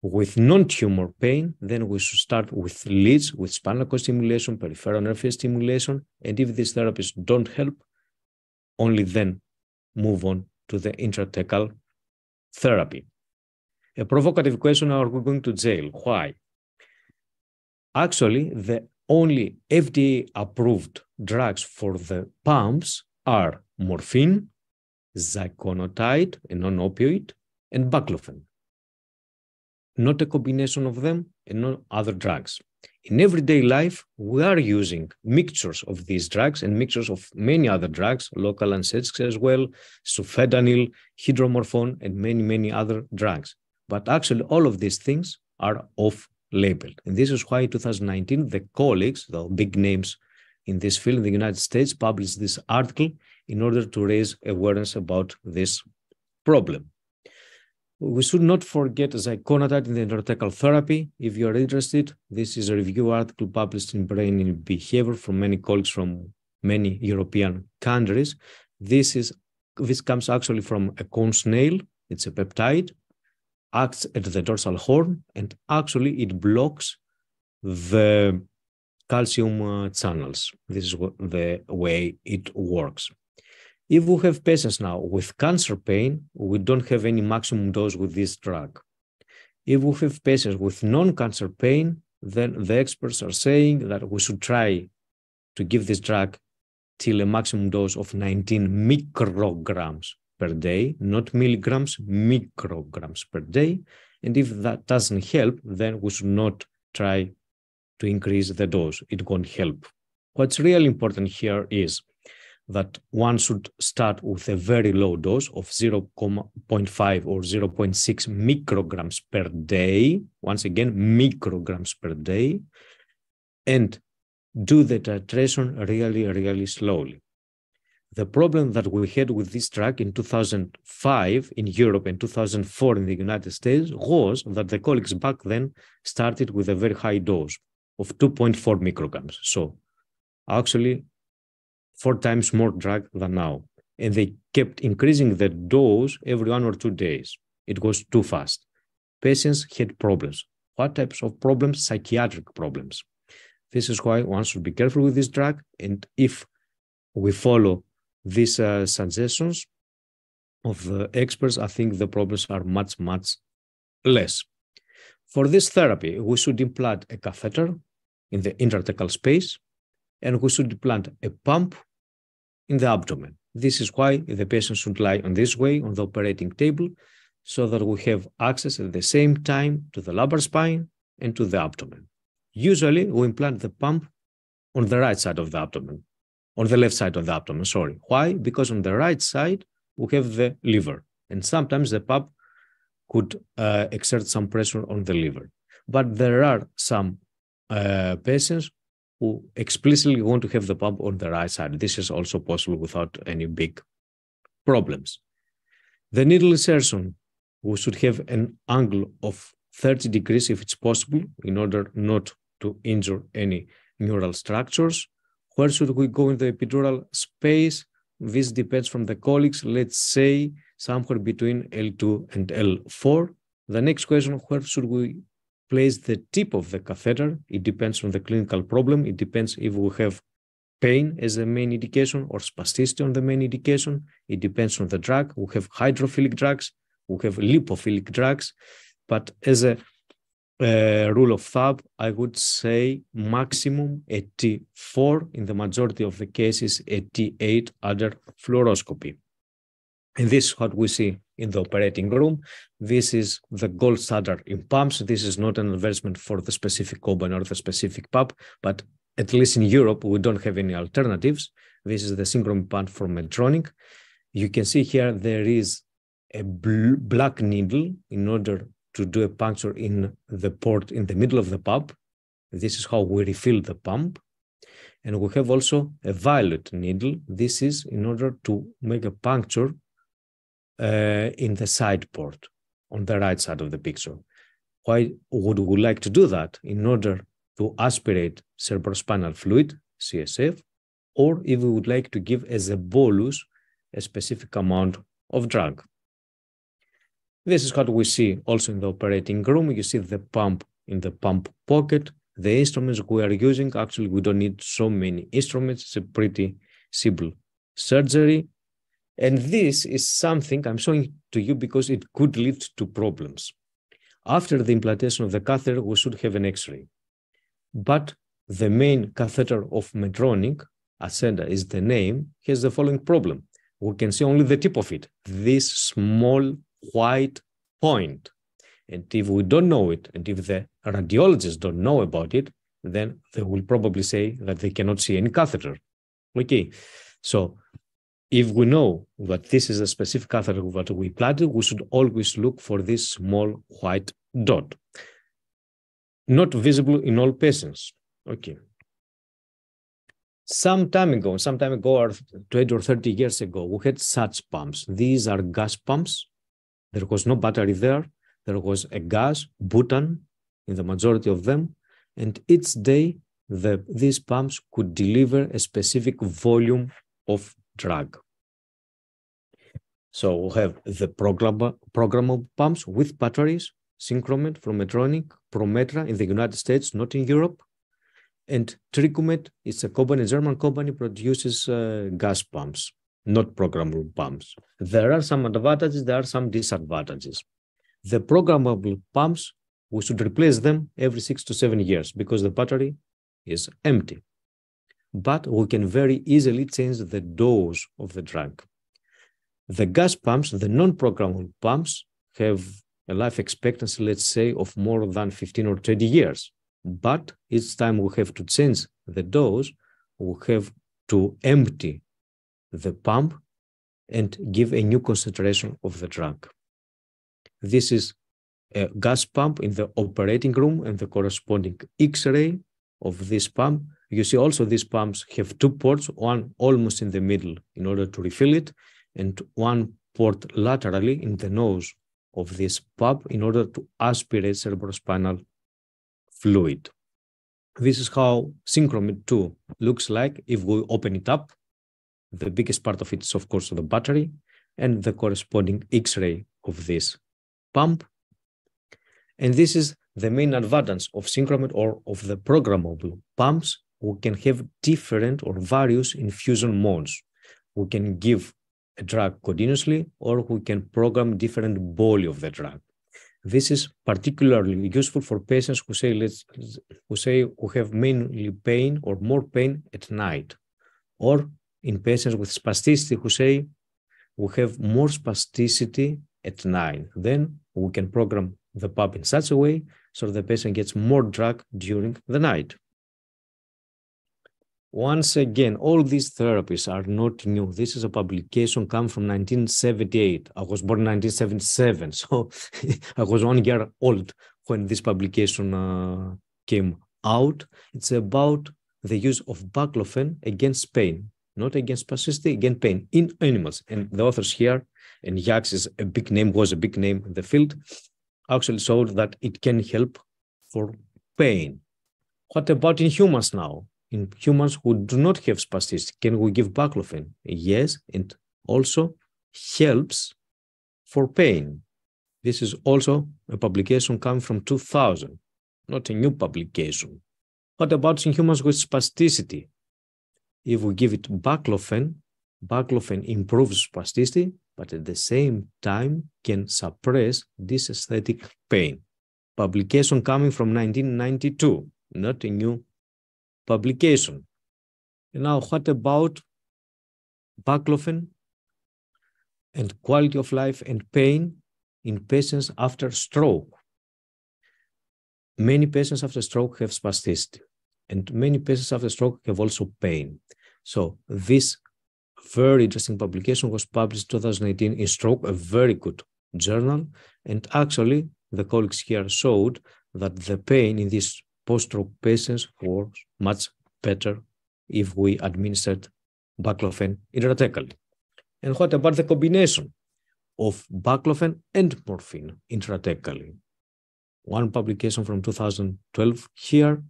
with non-tumor pain, then we should start with leads, with spinal cord stimulation, peripheral nerve field stimulation, and if these therapies don't help, only then move on to the intrathecal therapy. A provocative question, are we going to jail? Why? Actually, the only FDA-approved drugs for the pumps are morphine, ziconotide, a non-opioid, and baclofen. Not a combination of them and no other drugs. In everyday life, we are using mixtures of these drugs and mixtures of many other drugs, local anesthetics as well, sufentanil, hydromorphone, and many, many other drugs. But actually, all of these things are off-label. And this is why in 2019, the colleagues, the big names in this field in the United States, published this article in order to raise awareness about this problem. We should not forget ziconotide in the neurothecal therapy. If you are interested, this is a review article published in Brain and Behavior from many colleagues from many European countries. This comes actually from a cone snail. It's a peptide, acts at the dorsal horn, and actually it blocks the calcium channels. This is the way it works. If we have patients now with cancer pain, we don't have any maximum dose with this drug. If we have patients with non-cancer pain, then the experts are saying that we should try to give this drug till a maximum dose of 19 micrograms per day, not milligrams, micrograms per day. And if that doesn't help, then we should not try to increase the dose. It won't help. What's really important here is that one should start with a very low dose of 0.5 or 0.6 micrograms per day. Once again, micrograms per day. And do the titration really, really slowly. The problem that we had with this drug in 2005 in Europe and 2004 in the United States was that the colleagues back then started with a very high dose of 2.4 micrograms. So actually 4 times more drug than now. And they kept increasing the dose every 1 or 2 days. It was too fast. Patients had problems. What types of problems? Psychiatric problems. This is why one should be careful with this drug. And if we follow these suggestions of the experts, I think the problems are much, much less. For this therapy, we should implant a catheter in the intrathecal space, and we should implant a pump in the abdomen. This is why the patient should lie on this way on the operating table, so that we have access at the same time to the lumbar spine and to the abdomen. Usually, we implant the pump on the right side of the abdomen, on the left side of the abdomen, sorry. Why? Because on the right side, we have the liver, and sometimes the pump could exert some pressure on the liver. But there are some patients who explicitly want to have the pump on the right side. This is also possible without any big problems. The needle insertion, we should have an angle of 30 degrees if it's possible, in order not to injure any neural structures. Where should we go in the epidural space? This depends from the colleagues. Let's say somewhere between L2 and L4. The next question, where should we place the tip of the catheter? It depends on the clinical problem. It depends if we have pain as the main indication or spasticity on the main indication. It depends on the drug. We have hydrophilic drugs. We have lipophilic drugs. But as a rule of thumb, I would say maximum a T4, in the majority of the cases a T8 under fluoroscopy. And this is what we see in the operating room. This is the gold standard in pumps. This is not an advertisement for the specific company or the specific pump, but at least in Europe, we don't have any alternatives. This is the synchron pump from Medtronic. You can see here there is a black needle in order to do a puncture in the port in the middle of the pump. This is how we refill the pump. And we have also a violet needle. This is in order to make a puncture in the side port on the right side of the picture. Why would we like to do that? In order to aspirate cerebrospinal fluid, CSF, or if we would like to give as a bolus a specific amount of drug. This is what we see also in the operating room. You see the pump in the pump pocket. The instruments we are using, actually, we don't need so many instruments. It's a pretty simple surgery. And this is something I'm showing to you because it could lead to problems. After the implantation of the catheter, we should have an X-ray. But the main catheter of Medtronic, Ascenda is the name, has the following problem. we can see only the tip of it, this small white point. And if we don't know it, and if the radiologists don't know about it, then they will probably say that they cannot see any catheter. Okay, so if we know that this is a specific catheter that we planted, we should always look for this small white dot. Not visible in all patients. Okay. Some time ago, or 20 or 30 years ago, we had such pumps. These are gas pumps. There was no battery there. There was a gas, butane, in the majority of them. And each day, these pumps could deliver a specific volume of drug. So we have the programmable pumps with batteries, Synchromed from Medtronic, Prometra in the United States, not in Europe. And Tricomed is a company, a German company, produces gas pumps, not programmable pumps. There are some advantages, there are some disadvantages. The programmable pumps, we should replace them every 6 to 7 years because the battery is empty. But we can very easily change the dose of the drug. The gas pumps, the non-programmable pumps, have a life expectancy, let's say, of more than 15 or 20 years. But each time we have to change the dose, we have to empty the pump and give a new concentration of the drug. This is a gas pump in the operating room and the corresponding X-ray of this pump. You see also these pumps have 2 ports, one almost in the middle in order to refill it, and 1 port laterally in the nose of this pump in order to aspirate cerebrospinal fluid. This is how Synchromed 2 looks like if we open it up. The biggest part of it is, of course, the battery and the corresponding X-ray of this pump. And this is the main advantage of Synchromed or of the programmable pumps. We can have different or various infusion modes. We can give a drug continuously, or we can program different volume of the drug. This is particularly useful for patients who have mainly pain or more pain at night, or in patients with spasticity who say we have more spasticity at night. Then we can program the pump in such a way so the patient gets more drug during the night. Once again, all these therapies are not new. This is a publication come from 1978. I was born in 1977, so I was 1 year old when this publication came out. It's about the use of baclofen against pain, not against spasticity, against pain in animals. And the authors here, and Yax is a big name, was a big name in the field, actually showed that it can help for pain. What about in humans now? In humans who do not have spasticity, can we give baclofen? Yes, and also helps for pain. This is also a publication coming from 2000, not a new publication. What about in humans with spasticity? If we give it baclofen, baclofen improves spasticity, but at the same time can suppress this aesthetic pain. Publication coming from 1992, not a new publication. Now, what about baclofen and quality of life and pain in patients after stroke? Many patients after stroke have spasticity, and many patients after stroke have also pain. So this very interesting publication was published in 2018 in Stroke, a very good journal, and actually the colleagues here showed that the pain in these post-stroke patients was much better if we administered baclofen intrathecally. And what about the combination of baclofen and morphine intrathecally? One publication from 2012 here.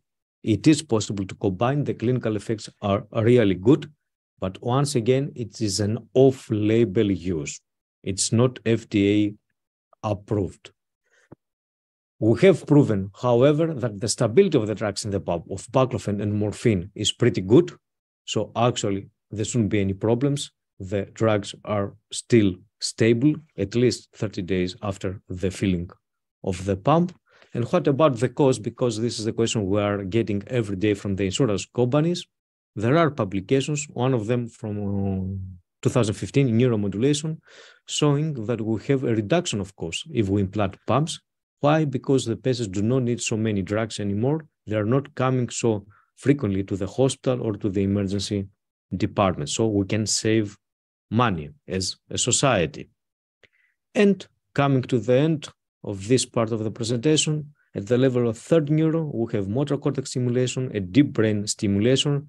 It is possible to combine. The clinical effects are really good, but once again, it is an off-label use. It's not FDA approved. We have proven, however, that the stability of the drugs in the pump of baclofen and morphine is pretty good. So actually, there shouldn't be any problems. The drugs are still stable, at least 30 days after the filling of the pump. And what about the cost? Because this is the question we are getting every day from the insurance companies. There are publications, one of them from 2015 in Neuromodulation, showing that we have a reduction of cost if we implant pumps. Why? Because the patients do not need so many drugs anymore. They are not coming so frequently to the hospital or to the emergency department. So we can save money as a society. And coming to the end of this part of the presentation, at the level of third neuro, we have motor cortex stimulation and deep brain stimulation.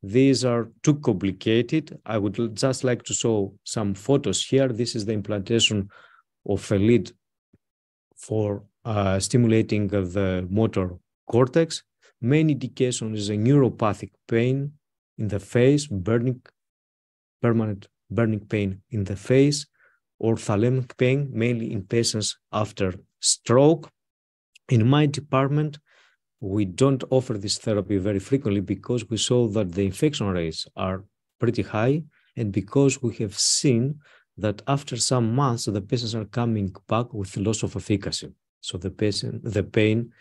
These are too complicated. I would just like to show some photos here. This is the implantation of a lead for stimulating the motor cortex. Main indication is a neuropathic pain in the face, permanent burning pain in the face, or thalamic pain, mainly in patients after stroke. In my department, we don't offer this therapy very frequently because we saw that the infection rates are pretty high, and because we have seen that after some months, the patients are coming back with loss of efficacy. So the pain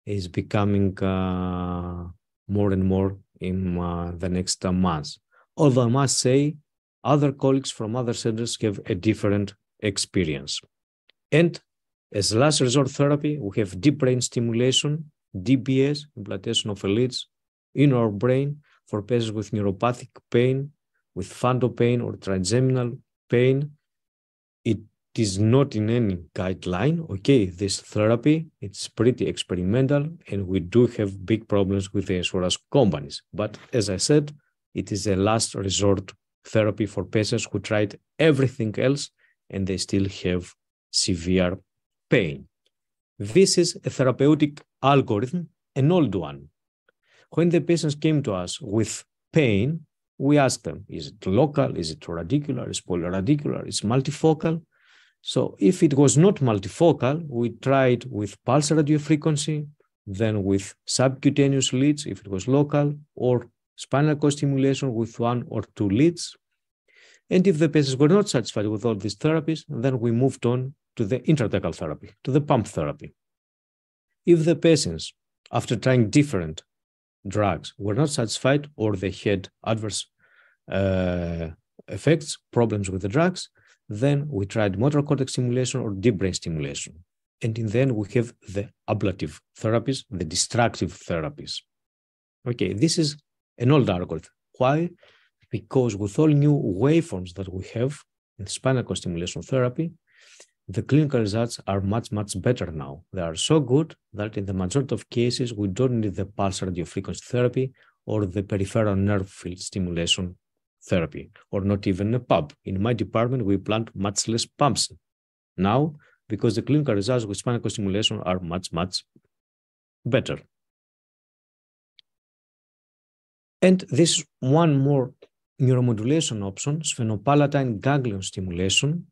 is becoming more and more in the next months. Although I must say, other colleagues from other centers have a different experience. And as last resort therapy, we have deep brain stimulation, DBS, implantation of leads in our brain for patients with neuropathic pain, with fundal pain or trigeminal pain. It is not in any guideline. Okay, this therapy, it's pretty experimental, and we do have big problems with the insurance companies. But as I said, it is a last resort therapy for patients who tried everything else and they still have severe pain. This is a therapeutic algorithm, an old one. When the patients came to us with pain, we asked them, is it local, is it radicular, is it polyradicular, is it multifocal? So if it was not multifocal, we tried with pulse radiofrequency, then with subcutaneous leads if it was local, or spinal cord stimulation with 1 or 2 leads. And if the patients were not satisfied with all these therapies, then we moved on to the intrathecal therapy, to the pump therapy. If the patients, after trying different drugs, were not satisfied or they had adverse effects, problems with the drugs, then we tried motor cortex stimulation or deep brain stimulation. And in the end, we have the ablative therapies, the destructive therapies. Okay, this is an old algorithm. Why? Because with all new waveforms that we have in spinal cord stimulation therapy, the clinical results are much, much better now. They are so good that in the majority of cases, we don't need the pulse radiofrequency therapy or the peripheral nerve field stimulation therapy, or not even a pump. In my department, we implant much less pumps now because the clinical results with spinal cord stimulation are much, much better. And this is one more neuromodulation option, sphenopalatine ganglion stimulation.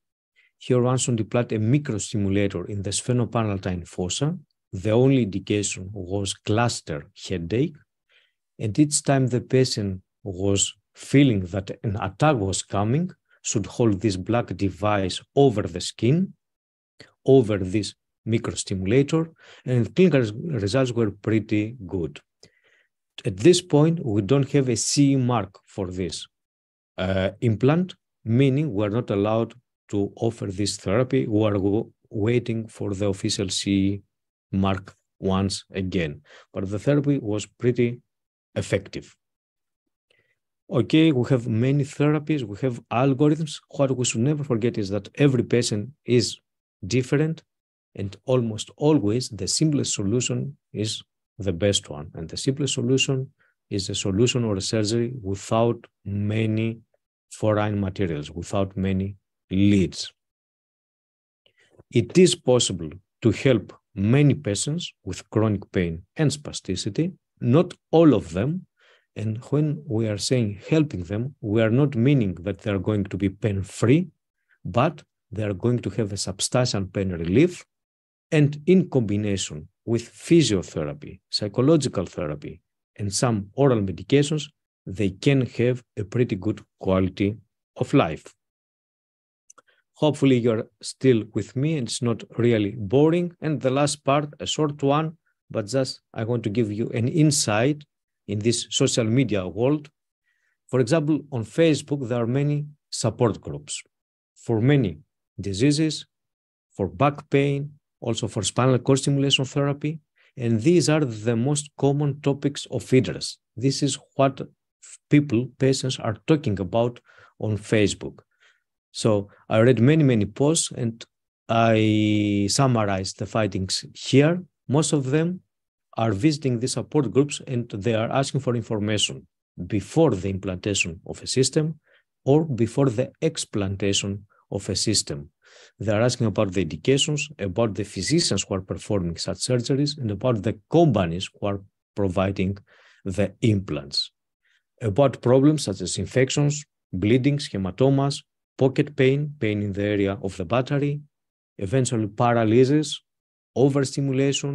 Here one should implant a microstimulator in the sphenopalatine fossa. The only indication was cluster headache. And each time the patient was feeling that an attack was coming, should hold this black device over the skin, over this microstimulator, and clinical results were pretty good. At this point, we don't have a CE mark for this implant, meaning we're not allowed to offer this therapy. We are waiting for the official CE mark once again. But the therapy was pretty effective. Okay, we have many therapies, we have algorithms. What we should never forget is that every patient is different, and almost always the simplest solution is the best one. And the simplest solution is a solution or a surgery without many foreign materials, without many leads. It is possible to help many patients with chronic pain and spasticity, not all of them. And when we are saying helping them, we are not meaning that they are going to be pain-free, but they are going to have a substantial pain relief. And in combination with physiotherapy, psychological therapy, and some oral medications, they can have a pretty good quality of life. Hopefully you're still with me and it's not really boring. And the last part, a short one, but just I want to give you an insight in this social media world. For example, on Facebook, there are many support groups for many diseases, for back pain, also for spinal cord stimulation therapy. And these are the most common topics of interest. This is what patients are talking about on Facebook. So I read many posts and I summarized the findings here. Most of them are visiting the support groups and they are asking for information before the implantation of a system or before the explantation of a system. They are asking about the indications, about the physicians who are performing such surgeries, and about the companies who are providing the implants. About problems such as infections, bleedings, hematomas, pocket pain, pain in the area of the battery, eventually paralysis, overstimulation,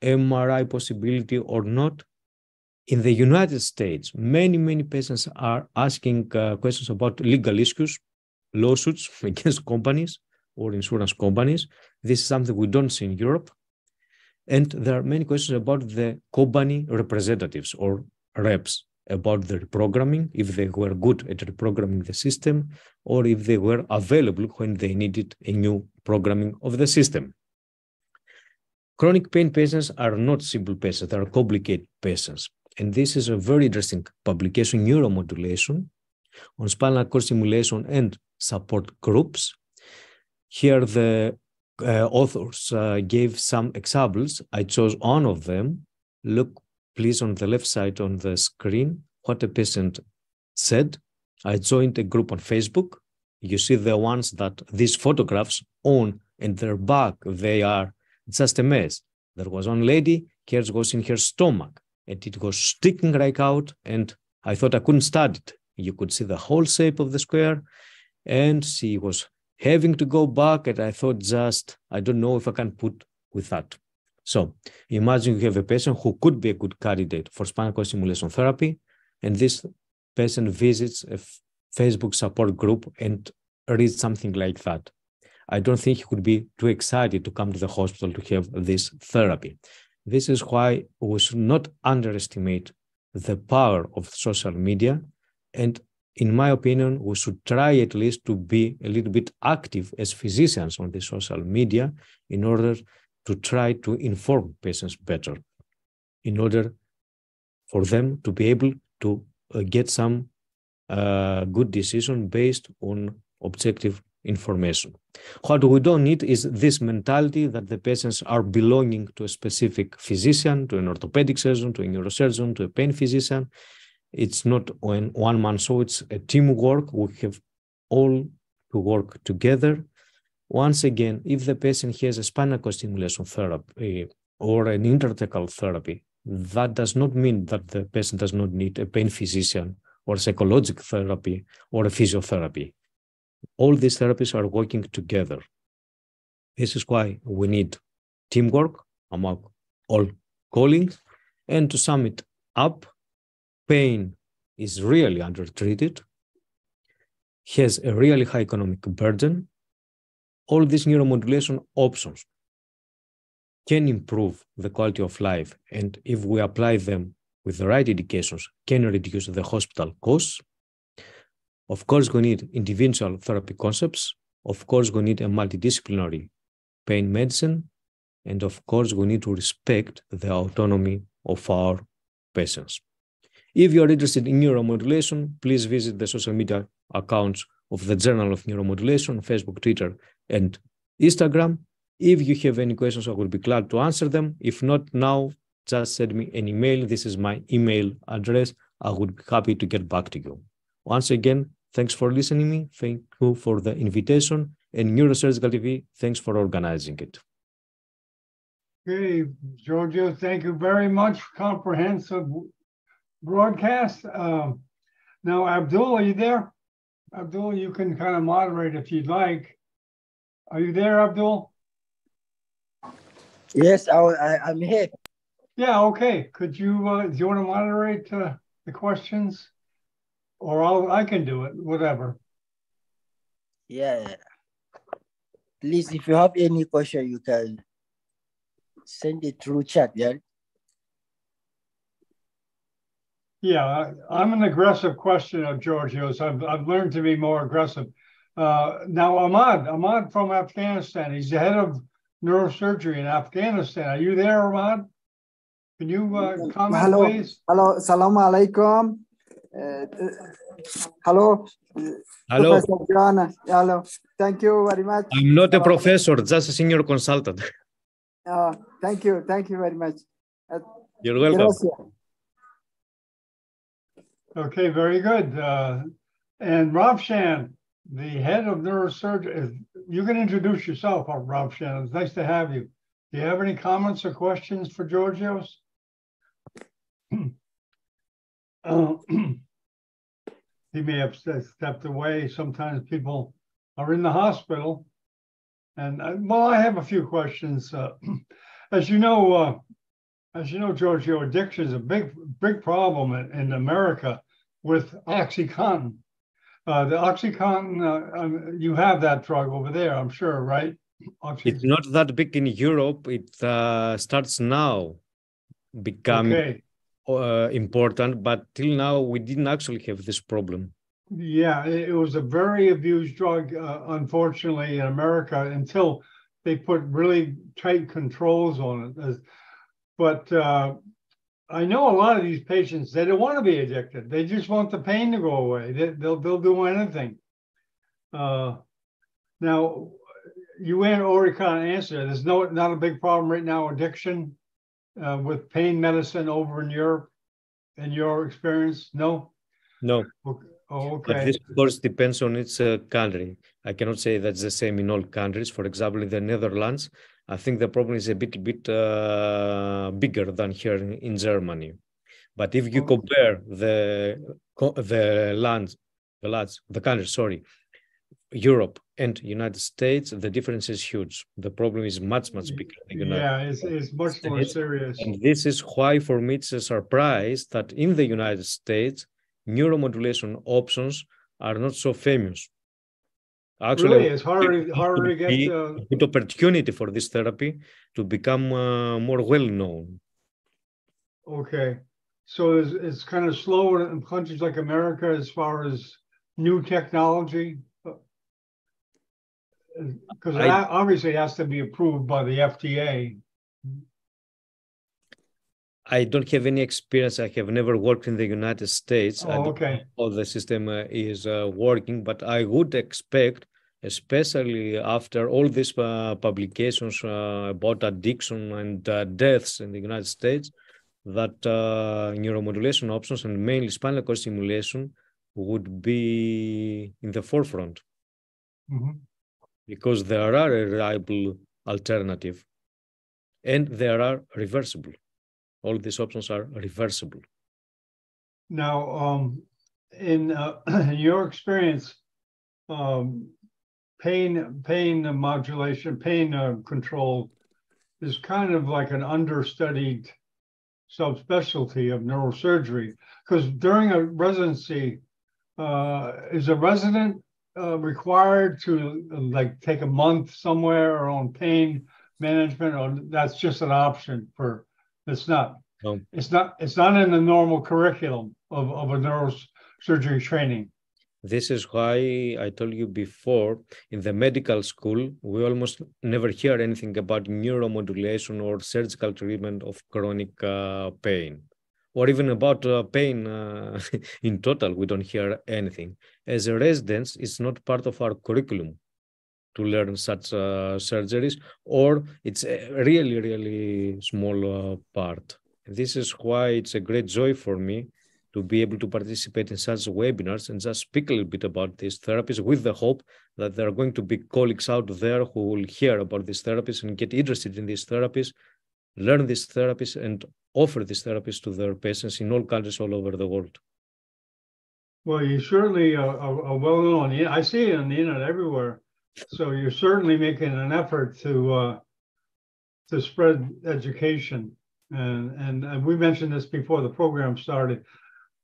MRI possibility or not. In the United States, many patients are asking questions about legal issues, lawsuits against companies or insurance companies. This is something we don't see in Europe. And there are many questions about the company representatives or reps, about the reprogramming, if they were good at reprogramming the system, or if they were available when they needed a new programming of the system. Chronic pain patients are not simple patients, they are complicated patients. And this is a very interesting publication, Neuromodulation, on spinal cord stimulation and support groups. Here the authors gave some examples. I chose one of them. Look, please, on the left side on the screen, what a patient said. I joined a group on Facebook. You see the ones that these photographs on and their back, they are just a mess. There was one lady, hairs was in her stomach, and it was sticking right out, and I thought I couldn't study it. You could see the whole shape of the square, and she was having to go back, and I thought just, I don't know if I can put with that. So imagine you have a patient who could be a good candidate for spinal cord stimulation therapy, and this patient visits a Facebook support group and reads something like that. I don't think he could be too excited to come to the hospital to have this therapy. This is why we should not underestimate the power of social media. And in my opinion, we should try at least to be a little bit active as physicians on the social media in order to try to inform patients better, in order for them to be able to get some good decision based on objective information. What we don't need is this mentality that the patients are belonging to a specific physician, to an orthopedic surgeon, to a neurosurgeon, to a pain physician. It's not one man show, it's a teamwork. We have all to work together. Once again, if the patient has a spinal cord stimulation therapy or an intrathecal therapy, that does not mean that the patient does not need a pain physician or psychological therapy or a physiotherapy. All these therapies are working together. This is why we need teamwork among all colleagues. And to sum it up, pain is really undertreated, has a really high economic burden. All these neuromodulation options can improve the quality of life, and if we apply them with the right indications, can reduce the hospital costs. Of course, we need individual therapy concepts. Of course, we need a multidisciplinary pain medicine. And of course, we need to respect the autonomy of our patients. If you are interested in neuromodulation, please visit the social media accounts of the Journal of Neuromodulation, Facebook, Twitter, and Instagram. If you have any questions, I will be glad to answer them. If not now, just send me an email. This is my email address. I would be happy to get back to you. Once again, thanks for listening to me. Thank you for the invitation. And Neurosurgical TV, thanks for organizing it. Okay, Georgios, thank you very much. Comprehensive broadcast. Now, Abdul, are you there? Abdul, you can kind of moderate if you'd like. Are you there, Abdul? Yes, I'm here. Yeah, okay. Could you, do you want to moderate the questions? Or I can do it, whatever. Yeah. Please, if you have any question, you can send it through chat, yeah? Yeah, I'm an aggressive questioner, Georgios. I've learned to be more aggressive. Now, Ahmad from Afghanistan, he's the head of neurosurgery in Afghanistan. Are you there, Ahmad? Can you comment, Hello, please? hello, Assalamu alaikum. Hello, Hello. Professor John. Hello, thank you very much. I'm not a professor, just a senior consultant. Thank you very much. You're welcome. Gracias. Okay, very good. And Ravshan, the head of neurosurgery, you can introduce yourself, Ravshan. It's nice to have you. Do you have any comments or questions for Georgios? He may have stepped away. Sometimes people are in the hospital. And well, I have a few questions. As you know, Georgio, addiction is a big problem in America with OxyContin. The OxyContin, you have that drug over there, I'm sure, right? It's not that big in Europe. It starts now becoming important, but till now we didn't actually have this problem. Yeah, it was a very abused drug, unfortunately, in America until they put really tight controls on it. But I know a lot of these patients, they don't want to be addicted. They just want the pain to go away. They'll do anything. Now, you already kind of answered. There's not a big problem right now, addiction with pain medicine over in Europe, in your experience? No? No. Okay. But this, of course, depends on its country. I cannot say that's the same in all countries. For example, in the Netherlands, I think the problem is a bit bigger than here in Germany. But if you compare the countries, Europe and United States, the difference is huge. The problem is much bigger. It's much more serious. And this is why, for me, it's a surprise that in the United States, neuromodulation options are not so famous. Actually, really, it's harder to get a good opportunity for this therapy to become more well-known. Okay. So it's kind of slower in countries like America as far as new technology? Because obviously it has to be approved by the FDA. I don't have any experience. I have never worked in the United States. Oh, okay. How the system is working, but I would expect, especially after all these publications about addiction and deaths in the United States, that neuromodulation options and mainly spinal cord stimulation would be in the forefront. Mm-hmm. Because there are a reliable alternative and they are reversible. All these options are reversible. Now, in your experience, pain modulation, pain control is kind of like an understudied subspecialty of neurosurgery. Because during a residency, is a resident required to like take a month somewhere on pain management, or that's just an option for? It's not. No. It's not in the normal curriculum of a neurosurgery training. This is why I told you before, in the medical school, we almost never hear anything about neuromodulation or surgical treatment of chronic pain, or even about pain in total. We don't hear anything. As a residents, it's not part of our curriculum to learn such surgeries, or it's a really small part. This is why it's a great joy for me to be able to participate in such webinars and just speak a little bit about these therapies, with the hope that there are going to be colleagues out there who will hear about these therapies and get interested in these therapies, learn these therapies, and offer these therapies to their patients in all countries all over the world. Well, you certainly are well known. I see it on the internet everywhere. So you're certainly making an effort to spread education, and we mentioned this before the program started.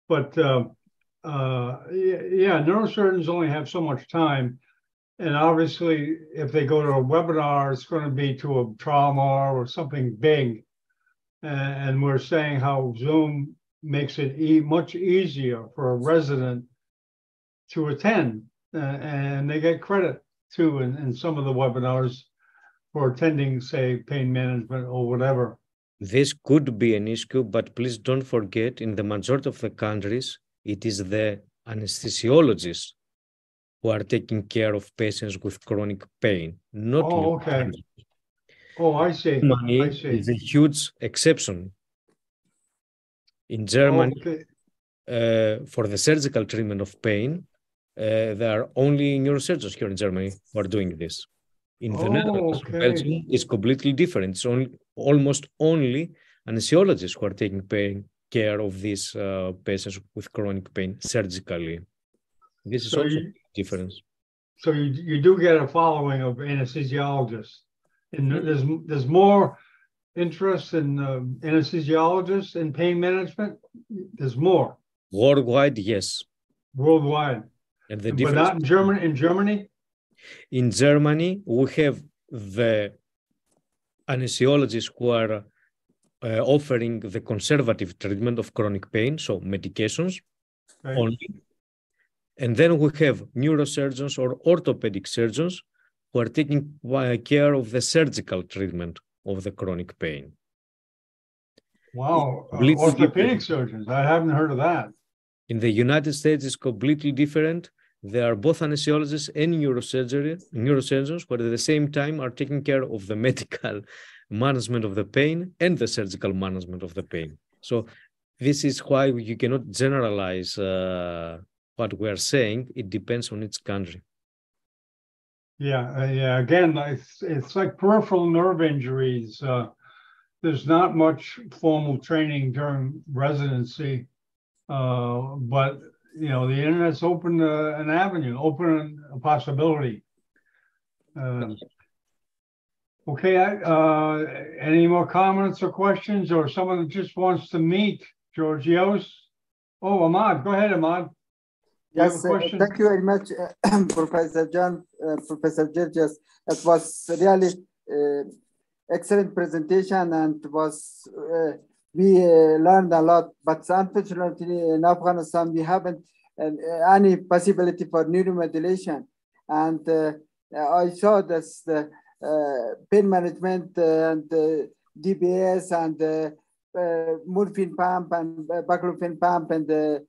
But neurosurgeons only have so much time, and obviously, if they go to a webinar, it's going to be to a trauma or something big. And we're saying how Zoom makes it much easier for a resident to attend, and they get credit too in some of the webinars for attending, say, pain management or whatever. This could be an issue, but please don't forget, in the majority of the countries, it is the anesthesiologists who are taking care of patients with chronic pain, not okay. Oh, I see. Germany I see. is a huge exception. In Germany, for the surgical treatment of pain, there are only neurosurgeons here in Germany who are doing this. In the Netherlands, Belgium is completely different. It's almost only anesthesiologists who are taking care of these patients with chronic pain surgically. This is also a difference. So you do get a following of anesthesiologists, and there's more interest in anesthesiologists in pain management. There's more worldwide, yes. Worldwide, and the but not in Germany. In Germany, we have the anesthesiologists who are offering the conservative treatment of chronic pain, so medications only. And then we have neurosurgeons or orthopedic surgeons who are taking care of the surgical treatment of the chronic pain. Wow, orthopedic surgeons. I haven't heard of that. In the United States, it's completely different. They are both anesthesiologists and neurosurgeons, but at the same time are taking care of the medical management of the pain and the surgical management of the pain. So this is why you cannot generalize what we are saying. It depends on each country. Yeah. Again, it's like peripheral nerve injuries. There's not much formal training during residency, but the internet's opened an avenue, open a possibility. Okay. Any more comments or questions, or someone that just wants to meet Georgios? Oh, Ahmad, go ahead, Ahmad. Yes, thank you very much, Professor John, Professor Georgios. It was really excellent presentation, and we learned a lot. But unfortunately, in Afghanistan, we haven't any possibility for neuromodulation. And I saw this pain management and DBS and morphine pump and baclofen pump and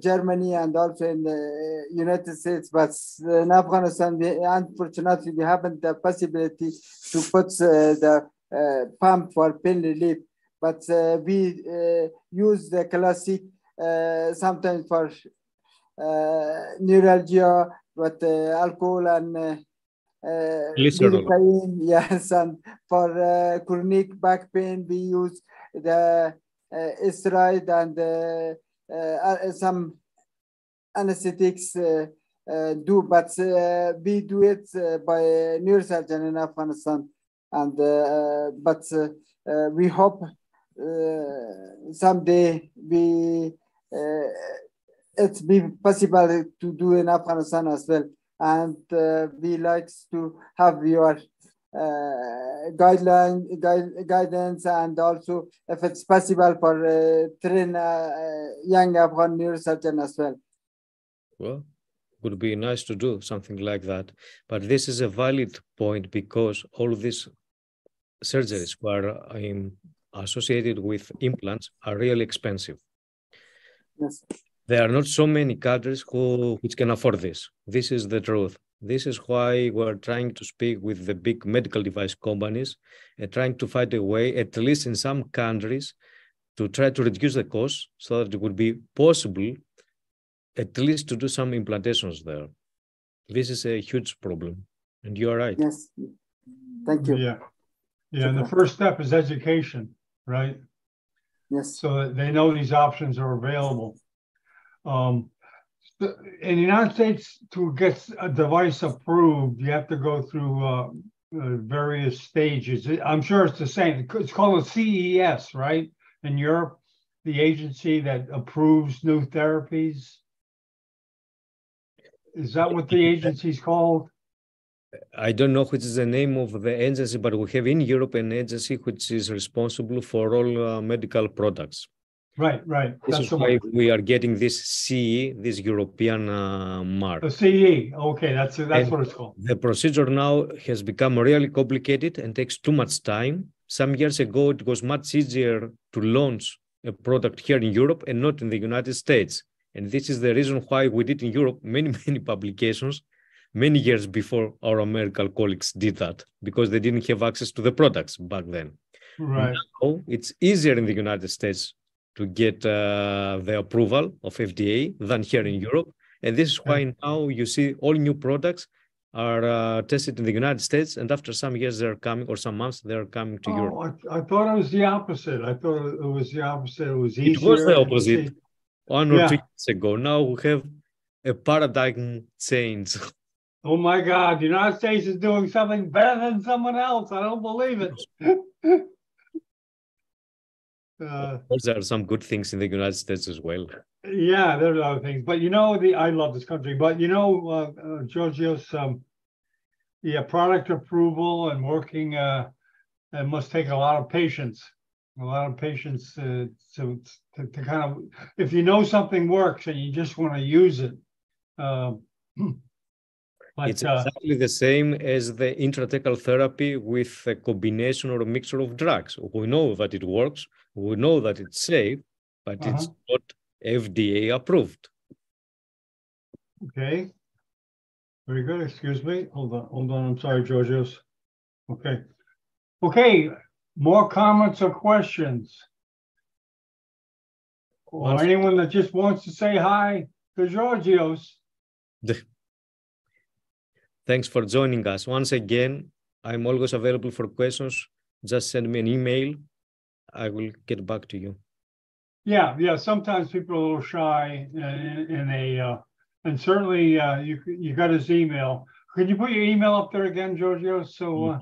Germany and also in the United States, but in Afghanistan, unfortunately, we haven't the possibility to put the pump for pain relief. But we use the classic sometimes for neuralgia, but alcohol and lidocaine, yes, and for chronic back pain, we use the steroid and some anesthetics but we do it by neurosurgeon in Afghanistan, and but we hope someday it's be possible to do in Afghanistan as well, and we like to have your guidance, and also if it's possible for train young Afghan neurosurgeon as well. Well, would be nice to do something like that, but this is a valid point because all these surgeries who are associated with implants are really expensive. Yes. There are not so many countries which can afford this. This is the truth. This is why we're trying to speak with the big medical device companies and trying to find a way, at least in some countries, to try to reduce the cost so that it would be possible at least to do some implantations there. This is a huge problem, and you are right. Yes, thank you. Yeah, and the first step is education, right? Yes. So that they know these options are available. In the United States, to get a device approved, you have to go through various stages. I'm sure it's the same. It's called a CES, right? In Europe, the agency that approves new therapies. Is that what the agency's called? I don't know which is the name of the agency, but we have in Europe an agency which is responsible for all medical products. Right. This That's is why we are getting this CE, this European mark. The CE. Okay, that's what it's called. The procedure now has become really complicated and takes too much time. Some years ago, it was much easier to launch a product here in Europe and not in the United States. And this is the reason why we did in Europe many publications many years before our American colleagues did that, because they didn't have access to the products back then. Right. Now it's easier in the United States to get the approval of FDA than here in Europe. And this is why now you see all new products are tested in the United States, and after some years they're coming, or some months, they're coming to Europe. I thought it was the opposite. I thought it was the opposite. It was easier. It was the opposite 1 or 2 years ago. Now we have a paradigm change. Oh my God, the United States is doing something better than someone else. I don't believe it. There are some good things in the United States as well. Yeah, there's other things. But you know, I love this country. But you know, Georgios, product approval and working it must take a lot of patience. To kind of, if you know something works and you just want to use it. It's exactly the same as the intrathecal therapy with a combination or a mixture of drugs. We know that it works, we know that it's safe, but it's not FDA approved. Okay. Very good. Excuse me. Hold on. I'm sorry, Georgios. Okay. More comments or questions? Or anyone that just wants to say hi to Georgios? Thanks for joining us. Once again, I'm always available for questions. Just send me an email. I will get back to you. Yeah. Sometimes people are a little shy and certainly you got his email. Could you put your email up there again, Georgios? So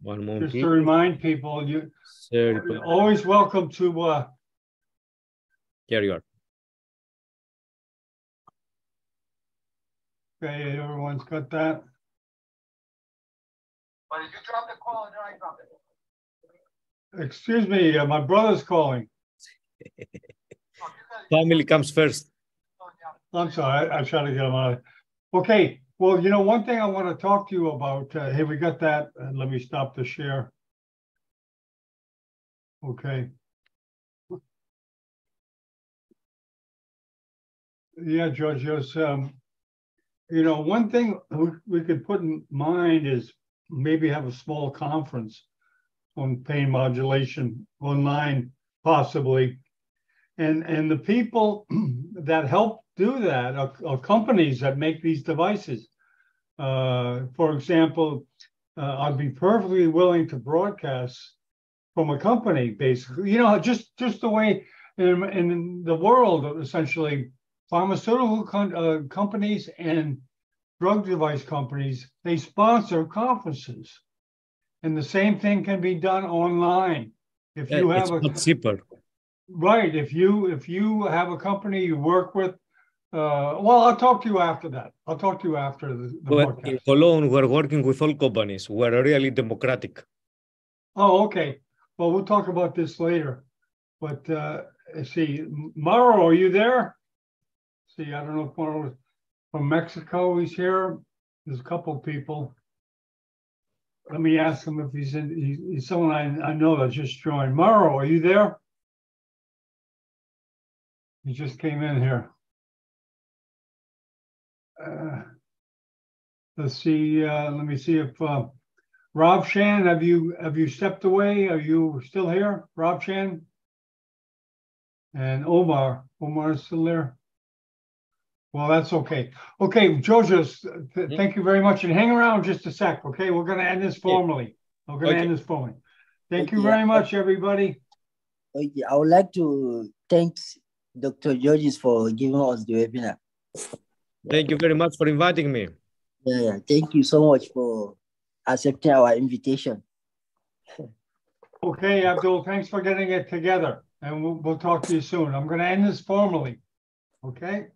one moment, just to remind people, you're always welcome to here you are. Okay, everyone's got that. But did you drop the call or did I drop it? Excuse me, my brother's calling. Family comes first. I'm sorry, I tried to get him out. Okay, well, you know, one thing I want to talk to you about. Hey, we got that. Let me stop the share. Okay. Yeah, Georgios. You know, one thing we could put in mind is maybe have a small conference on pain modulation online, possibly. And the people that help do that are companies that make these devices. For example, I'd be perfectly willing to broadcast from a company, basically. You know, just the way in the world, essentially, pharmaceutical companies and drug device companies, they sponsor conferences. And the same thing can be done online. If you have it's cheaper. Right. If you have a company you work with, well, I'll talk to you after that. I'll talk to you after the broadcast. In Cologne, we're working with all companies. We're really democratic. Oh, okay. Well, we'll talk about this later. But see, Mauro, are you there? See, I don't know if Mauro is from Mexico. He's here. There's a couple of people. Let me ask him if he's in. He's someone I know that just joined. Mauro, are you there? He just came in here. Let's see. Let me see if Rob Shan, have you stepped away? Are you still here, Rob Shan? And Omar is still there. Well, that's okay. Okay, Georgios, thank you very much. And hang around just a sec, okay? We're going to end this formally. Thank you very much, everybody. Okay, I would like to thank Dr. Georgios for giving us the webinar. Thank you very much for inviting me. Yeah, thank you so much for accepting our invitation. Okay, Abdul, thanks for getting it together. And we'll talk to you soon. I'm going to end this formally, okay?